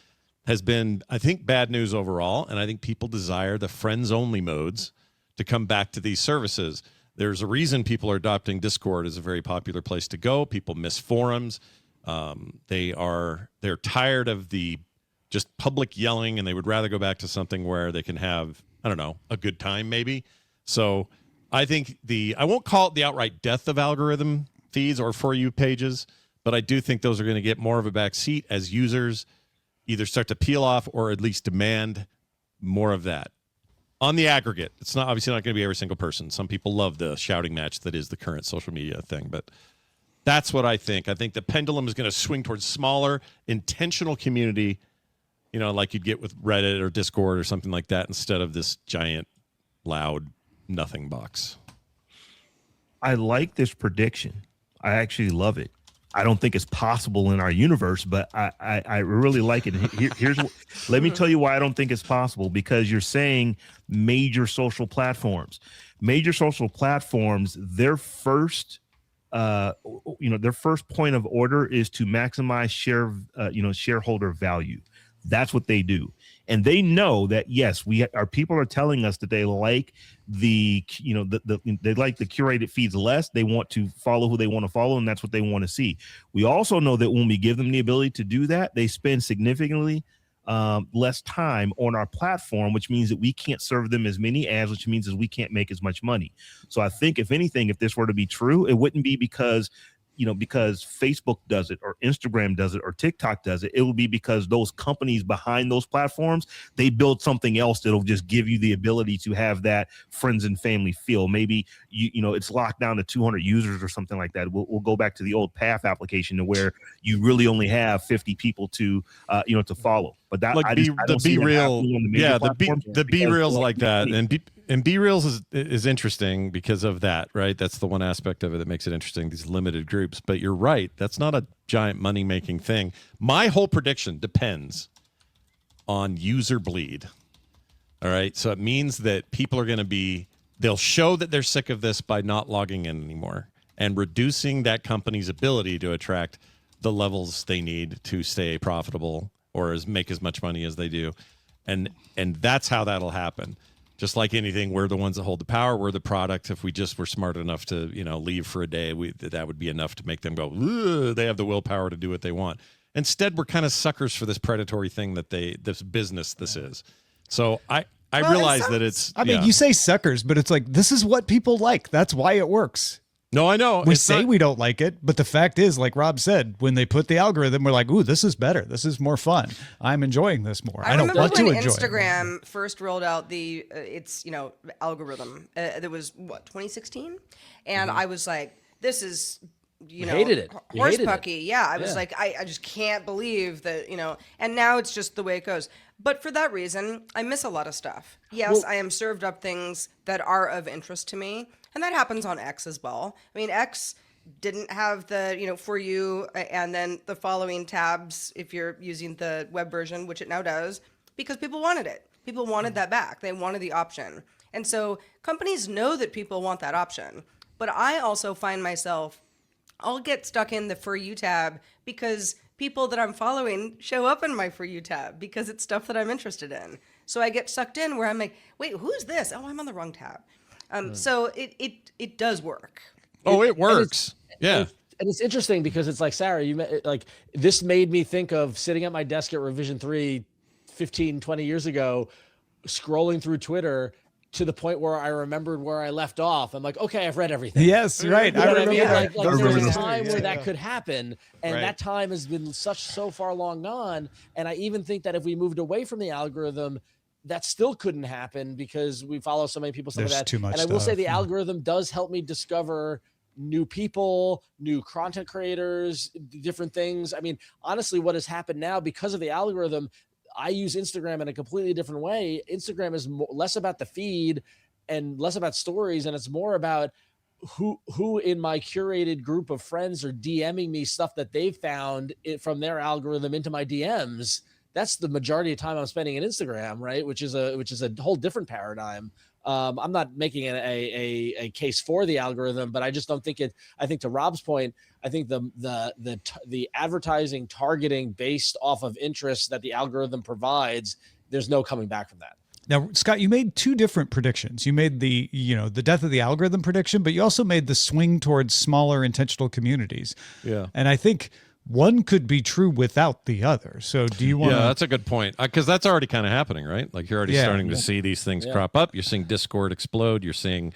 has been, I think, bad news overall. And I think people desire the friends-only modes to come back to these services. There's a reason people are adopting Discord as a very popular place to go. People miss forums. They're tired of the just public yelling, and they would rather go back to something where they can have, I don't know, a good time maybe. So I think I won't call it the outright death of algorithm feeds or For You pages, but I do think those are going to get more of a back seat as users either start to peel off or at least demand more of that. On the aggregate, it's not obviously not going to be every single person. Some people love the shouting match that is the current social media thing, but that's what I think. I think the pendulum is going to swing towards smaller, intentional community, like you'd get with Reddit or Discord or something like that, instead of this giant, loud nothing box. I like this prediction. I actually love it. I don't think it's possible in our universe, but I really like it. Let me tell you why I don't think it's possible. Because you're saying major social platforms. Major social platforms, their first point of order is to maximize shareholder value. That's what they do. And they know that, yes, our people are telling us that they like they like the curated feeds less. They want to follow who they want to follow, and that's what they want to see. We also know that when we give them the ability to do that, they spend significantly less time on our platform, which means that we can't serve them as many ads, which means that we can't make as much money. So I think, if anything, if this were to be true, it wouldn't be because Facebook does it or Instagram does it or TikTok does it. It will be because those companies behind those platforms, they build something else that'll just give you the ability to have that friends and family feel. Maybe it's locked down to 200 users or something like that. We'll go back to the old Path application to where you really only have 50 people to follow. But that, like, the Be Real, the Be Reals like that, and Be Reals is interesting because of that, right? That's the one aspect of it that makes it interesting, these limited groups. But you're right, that's not a giant money-making thing. My whole prediction depends on user bleed. All right, so it means that people are going to they'll show that they're sick of this by not logging in anymore and reducing that company's ability to attract the levels they need to stay profitable or make as much money as they do. And that's how that'll happen. Just like anything, we're the ones that hold the power. We're the product. If we just were smart enough to, leave for a day, that would be enough to make them go, they have the willpower to do what they want. Instead, we're kind of suckers for this predatory thing this business this is. So I realize that it's... I mean, you say suckers, but it's like, this is what people like. That's why it works. No, I know. We say we don't like it, but the fact is, like Rob said, when they put the algorithm, we're like, ooh, this is better. This is more fun. I'm enjoying this more. I don't want to enjoy Instagram it. first rolled out its algorithm. It was 2016, and I was like, this is hated it. Horse pucky. Yeah, I was like, I just can't believe that And now it's just the way it goes. But for that reason, I miss a lot of stuff. Yes, I am served up things that are of interest to me. And that happens on X as well. I mean, X didn't have the, For You and then the following tabs if you're using the web version, which it now does. because people wanted it. People wanted that back. They wanted the option. And so companies know that people want that option. But I also find myself, I'll get stuck in the For You tab because people that I'm following show up in my For You tab because it's stuff that I'm interested in. So I get sucked in where I'm like, wait, who's this? Oh, I'm on the wrong tab. So it does work. Oh, it works. Yeah. And it's interesting because it's like, Sarah, this made me think of sitting at my desk at Revision 3 15, 20 years ago, scrolling through Twitter to the point where I remembered where I left off. I'm like, okay, I've read everything. Yes, right. I remember that. Like there was a time where that could happen, and that time has been so far long gone. And I even think that if we moved away from the algorithm, that still couldn't happen because we follow so many people. There's like that. Too much and I will say the stuff. algorithm does help me discover new people, new content creators, different things. I mean, honestly, what has happened now because of the algorithm, I use Instagram in a completely different way. Instagram is less about the feed and less about stories, and it's more about who in my curated group of friends are DMing me stuff that they've found from their algorithm into my DMs. That's the majority of time I'm spending in Instagram, right? Which is a whole different paradigm. I'm not making a case for the algorithm, but I just don't think it. I think to Rob's point, I think the advertising targeting based off of interests that the algorithm provides, there's no coming back from that. Now, Scott, you made two different predictions. You made the death of the algorithm prediction, but you also made the swing towards smaller intentional communities. Yeah. And I think one could be true without the other. So do you want to... Yeah, that's a good point. Because that's already kind of happening, right? Like you're already starting to see these things crop up. You're seeing Discord explode. You're seeing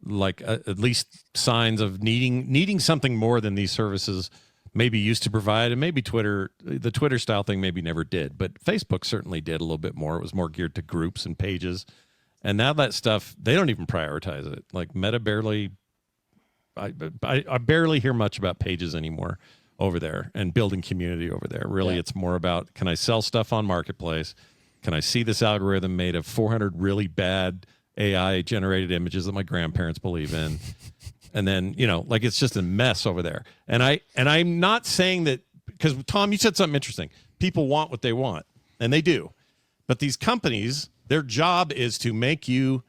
like at least signs of needing something more than these services maybe used to provide. And maybe the Twitter style thing maybe never did. But Facebook certainly did a little bit more. It was more geared to groups and pages. And now that stuff, they don't even prioritize it. Like Meta barely... I barely hear much about pages anymore over there and building community over there. Really, it's more about, can I sell stuff on Marketplace? Can I see this algorithm made of 400 really bad AI-generated images that my grandparents believe in? And then, like it's just a mess over there. And I'm not saying that, because Tom, you said something interesting. People want what they want, and they do. But these companies, their job is to make you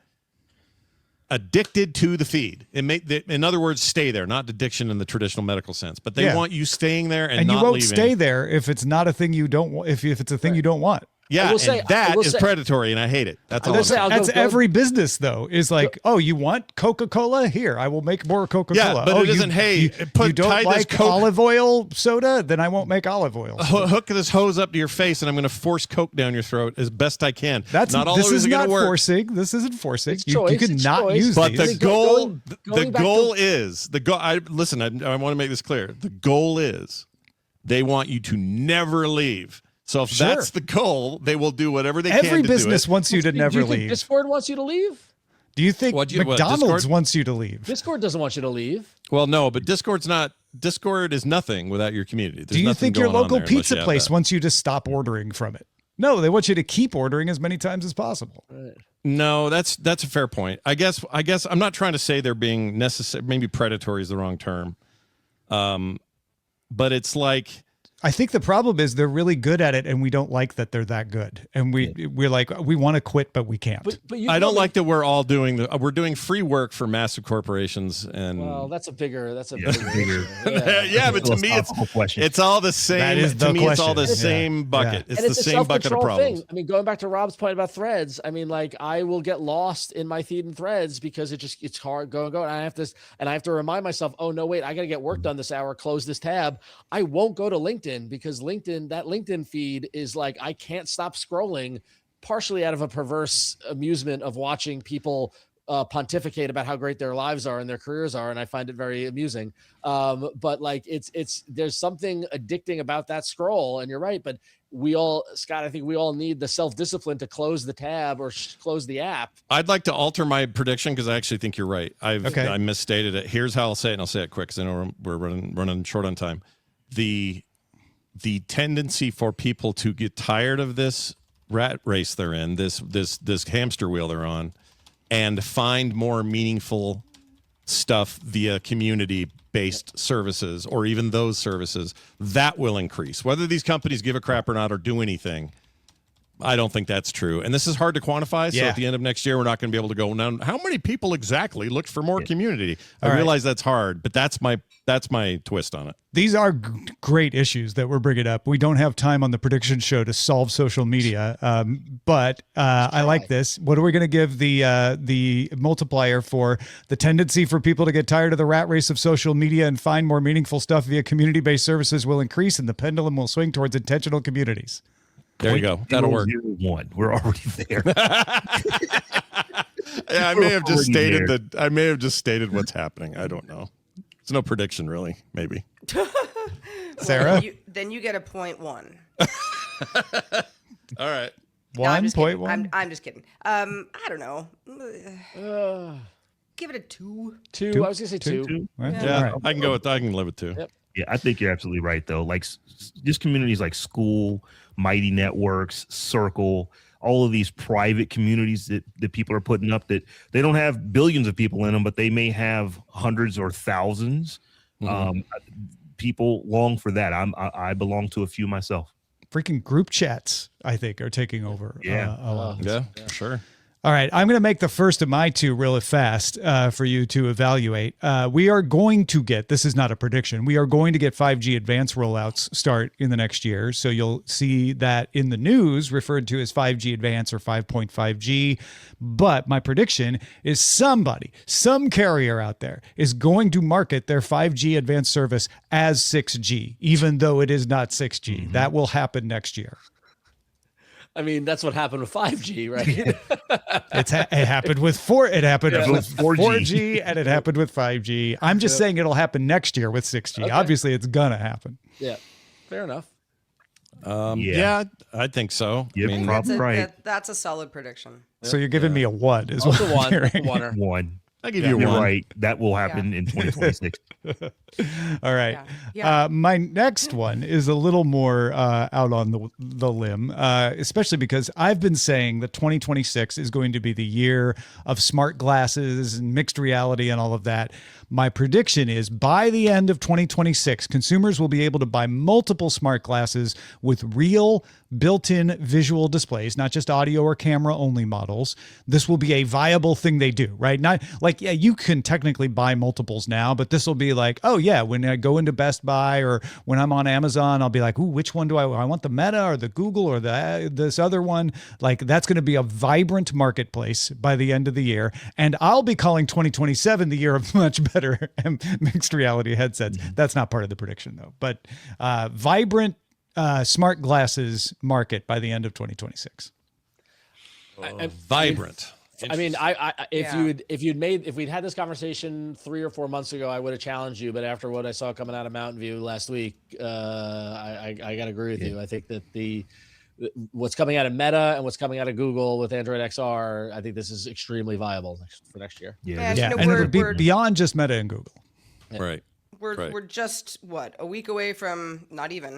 addicted to the feed. In other words, stay there, not addiction in the traditional medical sense, but they want you staying there and not you won't leaving. Stay there if it's not a thing you don't want, if it's a thing you don't want. Yeah, that is predatory, and I hate it. That's all. That's every business, though. Is like, oh, you want Coca-Cola? Here, I will make more Coca-Cola. Yeah, but it isn't. You don't like olive oil soda? Then I won't make olive oil soda. Hook this hose up to your face, and I'm going to force Coke down your throat as best I can. That's not always going to work. Forcing. This isn't forcing. You can not use but these. But the goal is the goal. Listen, I want to make this clear. The goal is they want you to never leave. So if that's the goal, they will do whatever they can to do it. Every business wants you to never leave. Discord wants you to leave? Do you think McDonald's wants you to leave? Discord doesn't want you to leave. Well, no, but Discord is nothing without your community. Do you think your local pizza place wants you to stop ordering from it? No, they want you to keep ordering as many times as possible. Right. No, that's a fair point. I guess I'm not trying to say they're being necessary. Maybe predatory is the wrong term. But it's like, I think the problem is they're really good at it, and we don't like that they're that good. And we're like, we want to quit, but we can't. But I don't like that we're all doing we're doing free work for massive corporations. And well, that's a bigger. Yeah, but to me, it's all the same. That is the question. It's all the same bucket. It's the same bucket of problems. I mean, going back to Rob's point about threads, I mean, like I will get lost in my feed and threads because it's hard go. And I have to remind myself, oh no, wait, I got to get work done this hour. Close this tab. I won't go to LinkedIn because that LinkedIn feed is like, I can't stop scrolling, partially out of a perverse amusement of watching people pontificate about how great their lives are and their careers are. And I find it very amusing. But like, there's something addicting about that scroll, and you're right. But Scott, I think we all need the self-discipline to close the tab or close the app. I'd like to alter my prediction because I actually think you're right. I misstated it. Here's how I'll say it, and I'll say it quick because I know we're running short on time. The tendency for people to get tired of this rat race they're in, this hamster wheel they're on, and find more meaningful stuff via community-based services or even those services, that will increase. Whether these companies give a crap or not or do anything, I don't think that's true. And this is hard to quantify. So at the end of next year, we're not going to be able to go, now, how many people exactly looked for more community? I realize that's hard, but that's my twist on it. These are great issues that we're bringing up. We don't have time on the prediction show to solve social media, but I like this. What are we going to give the multiplier for the tendency for people to get tired of the rat race of social media and find more meaningful stuff via community-based services will increase, and the pendulum will swing towards intentional communities? There you go. That'll work. 1. We're already there. I may have just stated what's happening. I don't know. It's no prediction, really. Maybe. Sarah? Then you get a 0.1. All right. 1.1? I'm just kidding. I don't know. Give it a 2. 2. I was gonna say 2. Yeah, I can go with. I can live with 2. Yep. Yeah, I think you're absolutely right, though. Like, just communities like School, Mighty Networks, Circle, all of these private communities that people are putting up, that they don't have billions of people in them, but they may have hundreds or thousands. People long for that. I belong to a few myself. Freaking group chats, I think, are taking over. Yeah. A lot. Yeah, sure. All right, I'm going to make the first of my 2 really fast for you to evaluate. We are going to get, this is not a prediction, we are going to get 5G advanced rollouts start in the next year. So you'll see that in the news referred to as 5G advanced or 5.5G. But my prediction is some carrier out there is going to market their 5G advanced service as 6G, even though it is not 6G. Mm-hmm. That will happen next year. I mean, that's what happened with 5G, right? It happened with 4G and it happened with 5G. I'm just saying it'll happen next year with 6G. Okay. Obviously, it's gonna happen. Yeah, fair enough. Yeah, I think so. Yeah, I mean, that's a solid prediction. So you're giving me a 1 is what I'm hearing. 1. I give you a 1. You're right. That will happen in 2026. All right. Yeah. My next one is a little more out on the limb, especially because I've been saying that 2026 is going to be the year of smart glasses and mixed reality and all of that. My prediction is by the end of 2026, consumers will be able to buy multiple smart glasses with real built-in visual displays, not just audio or camera only models. This will be a viable thing they do, right? Not like, yeah, you can technically buy multiples now, but this will be like, oh yeah, when I go into Best Buy or when I'm on Amazon, I'll be like, ooh, which one do I want? The Meta or the Google or this other one? Like, that's going to be a vibrant marketplace by the end of the year. And I'll be calling 2027 the year of much better mixed reality headsets. That's not part of the prediction though, but vibrant smart glasses market by the end of 2026. Vibrant. I mean, if we'd had this conversation 3 or 4 months ago, I would have challenged you. But after what I saw coming out of Mountain View last week, I got to agree with you. I think that what's coming out of Meta and what's coming out of Google with Android XR, I think this is extremely viable for next year. And it'll be beyond just Meta and Google. Yeah. Right. We're just a week away from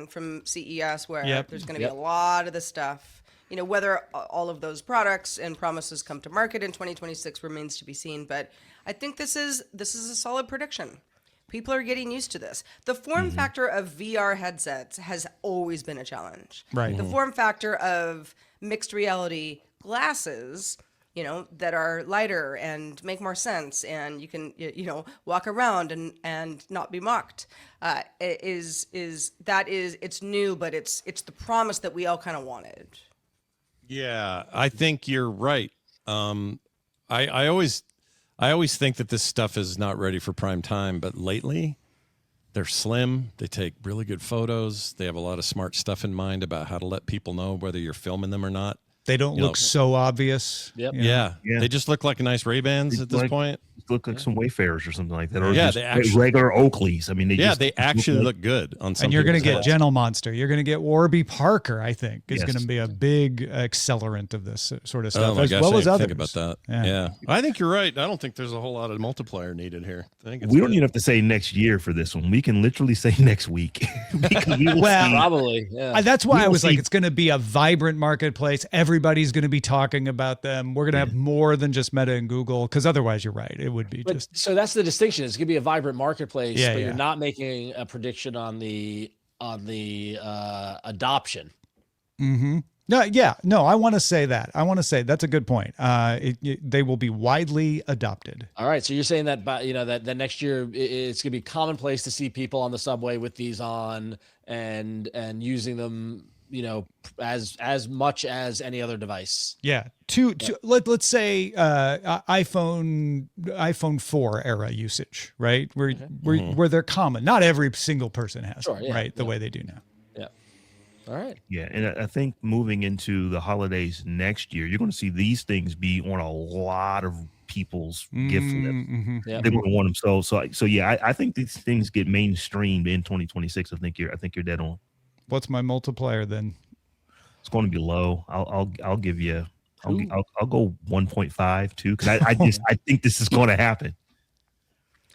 from CES, where there's going to be a lot of the stuff. Whether all of those products and promises come to market in 2026 remains to be seen. But I think this is a solid prediction. People are getting used to this. The form factor of VR headsets has always been a challenge. Right. The form factor of mixed reality glasses, that are lighter and make more sense, and you can, walk around and not be mocked. It's new, but it's the promise that we all kind of wanted. Yeah, I think you're right. I always think that this stuff is not ready for prime time, but lately they're slim. They take really good photos. They have a lot of smart stuff in mind about how to let people know whether you're filming them or not. They don't look so obvious. Yep. Yeah. They just look like nice Ray-Bans at this point. Look like some Wayfarers or something like that, or they actually regular Oakleys. I mean, they actually look good on some. And you're going to get Gentle Monster. You're going to get Warby Parker. I think is going to be a big accelerant of this sort of stuff, as well as others. Think about that. Yeah, I think you're right. I don't think there's a whole lot of multiplier needed here. I think we don't even have to say next year for this one. We can literally say next week. Probably. Yeah. That's why I was like, it's going to be a vibrant marketplace. Everybody's going to be talking about them. We're going to have more than just Meta and Google, because otherwise, you're right. It would be So that's the distinction. It's going to be a vibrant marketplace, but you're not making a prediction on the adoption. Mm-hmm. No, I want to say that. I want to say that's a good point. They will be widely adopted. All right, so you're saying that, that next year it's going to be commonplace to see people on the subway with these on and using them, as much as any other device. Yeah. Let's say iPhone 4 era usage, right? Where they're common. Not every single person has them, right? The way they do now. Yeah. All right. Yeah, and I think moving into the holidays next year, you're going to see these things be on a lot of people's gift list. Mm-hmm. They're going to want them so yeah. I think these things get mainstreamed in 2026. I think you're dead on. What's my multiplier then? It's going to be low. I'll give you. I'll go 1.5 2 because I think this is going to happen.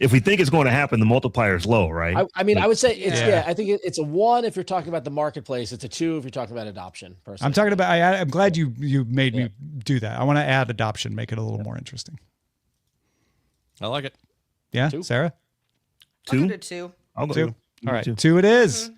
If we think it's going to happen, the multiplier is low, right? I would say it's I think it's a 1 if you're talking about the marketplace. It's a 2 if you're talking about adoption. Personally. I'm talking about. I'm glad you made me do that. I want to add adoption, make it a little more interesting. I like it. Yeah, 2. Sarah. 2. I'll go to 2. I'll go 2. All right, 2 it is. Mm-hmm.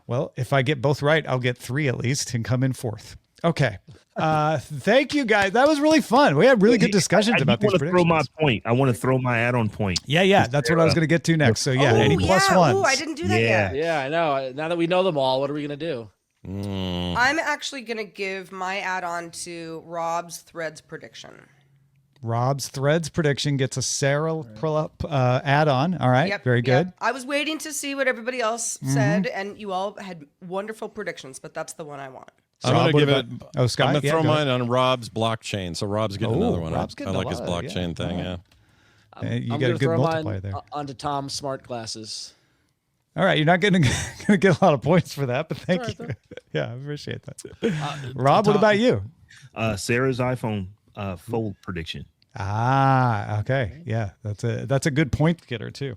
Well, if I get both right, I'll get 3 at least and come in 4th. Okay. Thank you guys. That was really fun. We had really good discussions about these predictions. I want to throw my add-on point. Yeah. That's what I was going to get to next. So any plus ones. Oh, I didn't do that yet. Yeah, I know. Now that we know them all, what are we going to do? I'm actually going to give my add-on to Robb's Threads prediction. Robb's Threads prediction gets a Sarah add-on. All right. Very good. I was waiting to see what everybody else said, and you all had wonderful predictions, but that's the one I want. I'm going to give it. Scott, I'm going to throw mine on Robb's blockchain. So Rob's getting another one. Rob's getting I like his blockchain thing. Yeah. You got a good multiplier there. Onto Tom's smart glasses. All right, you're not going to get a lot of points for that, but thank you. Yeah, I appreciate that. Robb, what about you? Sarah's iPhone fold prediction. Okay. Yeah, that's a good point getter too.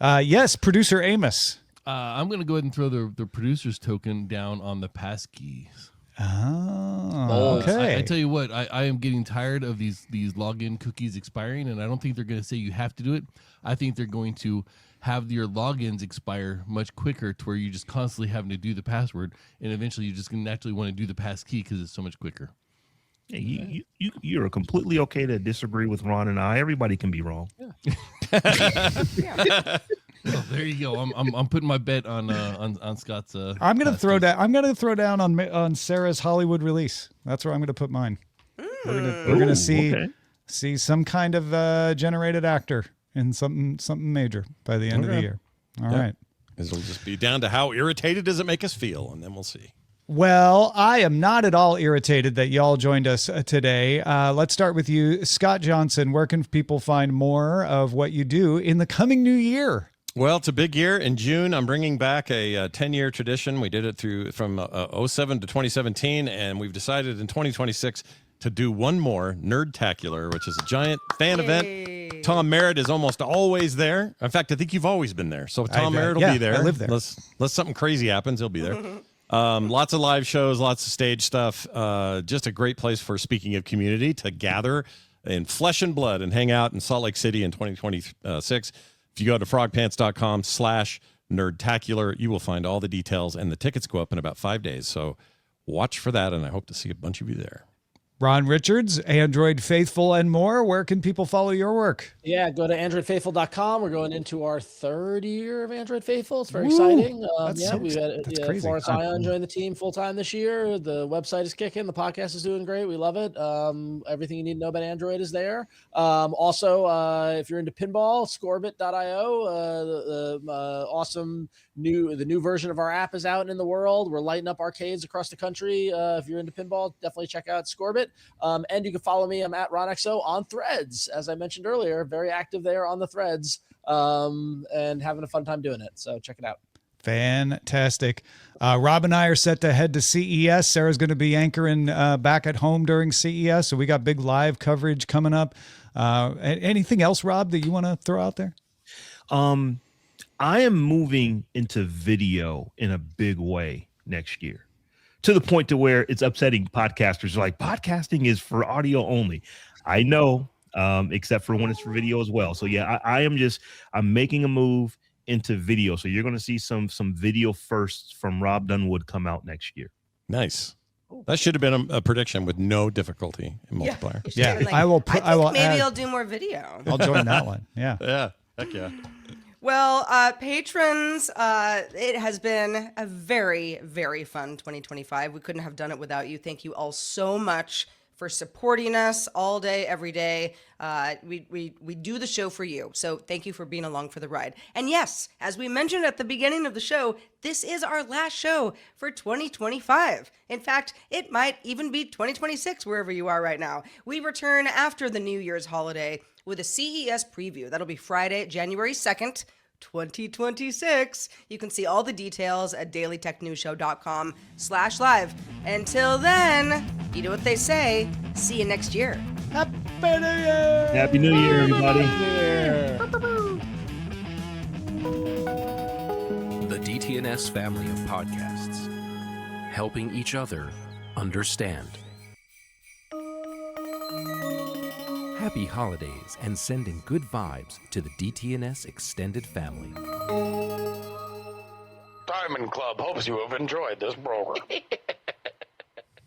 Yes, producer Amos. I'm going to go ahead and throw the producer's token down on the passkeys. Oh, okay. I tell you what, I am getting tired of these login cookies expiring, and I don't think they're going to say you have to do it. I think they're going to have your logins expire much quicker to where you're just constantly having to do the password, and eventually you're just going to naturally want to do the passkey because it's so much quicker. Yeah, you're completely okay to disagree with Ron and I. Everybody can be wrong. Yeah. Well, there you go. I'm putting my bet on Scott's. I'm gonna throw down. I'm gonna throw down on Sarah's Hollywood release. That's where I'm gonna put mine. We're gonna see some kind of generated actor in something major by the end of the year. All right. It'll just be down to how irritated does it make us feel, and then we'll see. Well, I am not at all irritated that y'all joined us today. Let's start with you, Scott Johnson. Where can people find more of what you do in the coming new year? Well, it's a big year. In June, I'm bringing back a 10-year tradition. We did it from 07 to 2017, and we've decided in 2026 to do one more, Nerdtacular, which is a giant fan event. Tom Merritt is almost always there. In fact, I think you've always been there. So Tom Merritt will be there. I live there. Unless something crazy happens, he'll be there. Lots of live shows, lots of stage stuff. Just a great place for, speaking of community, to gather in flesh and blood and hang out in Salt Lake City in 2026. If you go to frogpants.com/nerdtacular, you will find all the details, and the tickets go up in about 5 days. So watch for that, and I hope to see a bunch of you there. Ron Richards, Android Faithful, and more. Where can people follow your work? Yeah, go to androidfaithful.com. We're going into our 3rd year of Android Faithful. It's very exciting. We've had Florence Ion join the team full-time this year. The website is kicking. The podcast is doing great. We love it. Everything you need to know about Android is there. Also, if you're into pinball, scorebit.io, awesome the new version of our app is out in the world. We're lighting up arcades across the country. If you're into pinball, definitely check out Scorebit. And you can follow me. I'm at RonXO on Threads. As I mentioned earlier, very active there on the Threads, and having a fun time doing it. So check it out. Fantastic. Rob and I are set to head to CES. Sarah's going to be anchoring back at home during CES. So we got big live coverage coming up. Anything else, Rob, that you want to throw out there? I am moving into video in a big way next year, to the point to where it's upsetting podcasters. Like, podcasting is for audio only. I know, except for when it's for video as well. So yeah, I'm making a move into video. So you're going to see some video firsts from Robb Dunewood come out next year. Nice. That should have been a prediction with no difficulty in multiplier. Yeah, Like, I will put. I will maybe add, I'll do more video. I'll join that one. Yeah. Yeah. Heck yeah. Well, patrons, it has been a very, very fun 2025. We couldn't have done it without you. Thank you all so much for supporting us all day, every day. We do the show for you. So thank you for being along for the ride. And yes, as we mentioned at the beginning of the show, this is our last show for 2025. In fact, it might even be 2026 wherever you are right now. We return after the New Year's holiday with a CES preview. That'll be Friday, January 2nd, 2026. You can see all the details at dailytechnewsshow.com/live. Until then, you know what they say. See you next year. Happy New Year! Happy New Year, everybody. The DTNS family of podcasts, helping each other understand. Happy holidays and sending good vibes to the DTNS extended family. Diamond Club hopes you have enjoyed this program.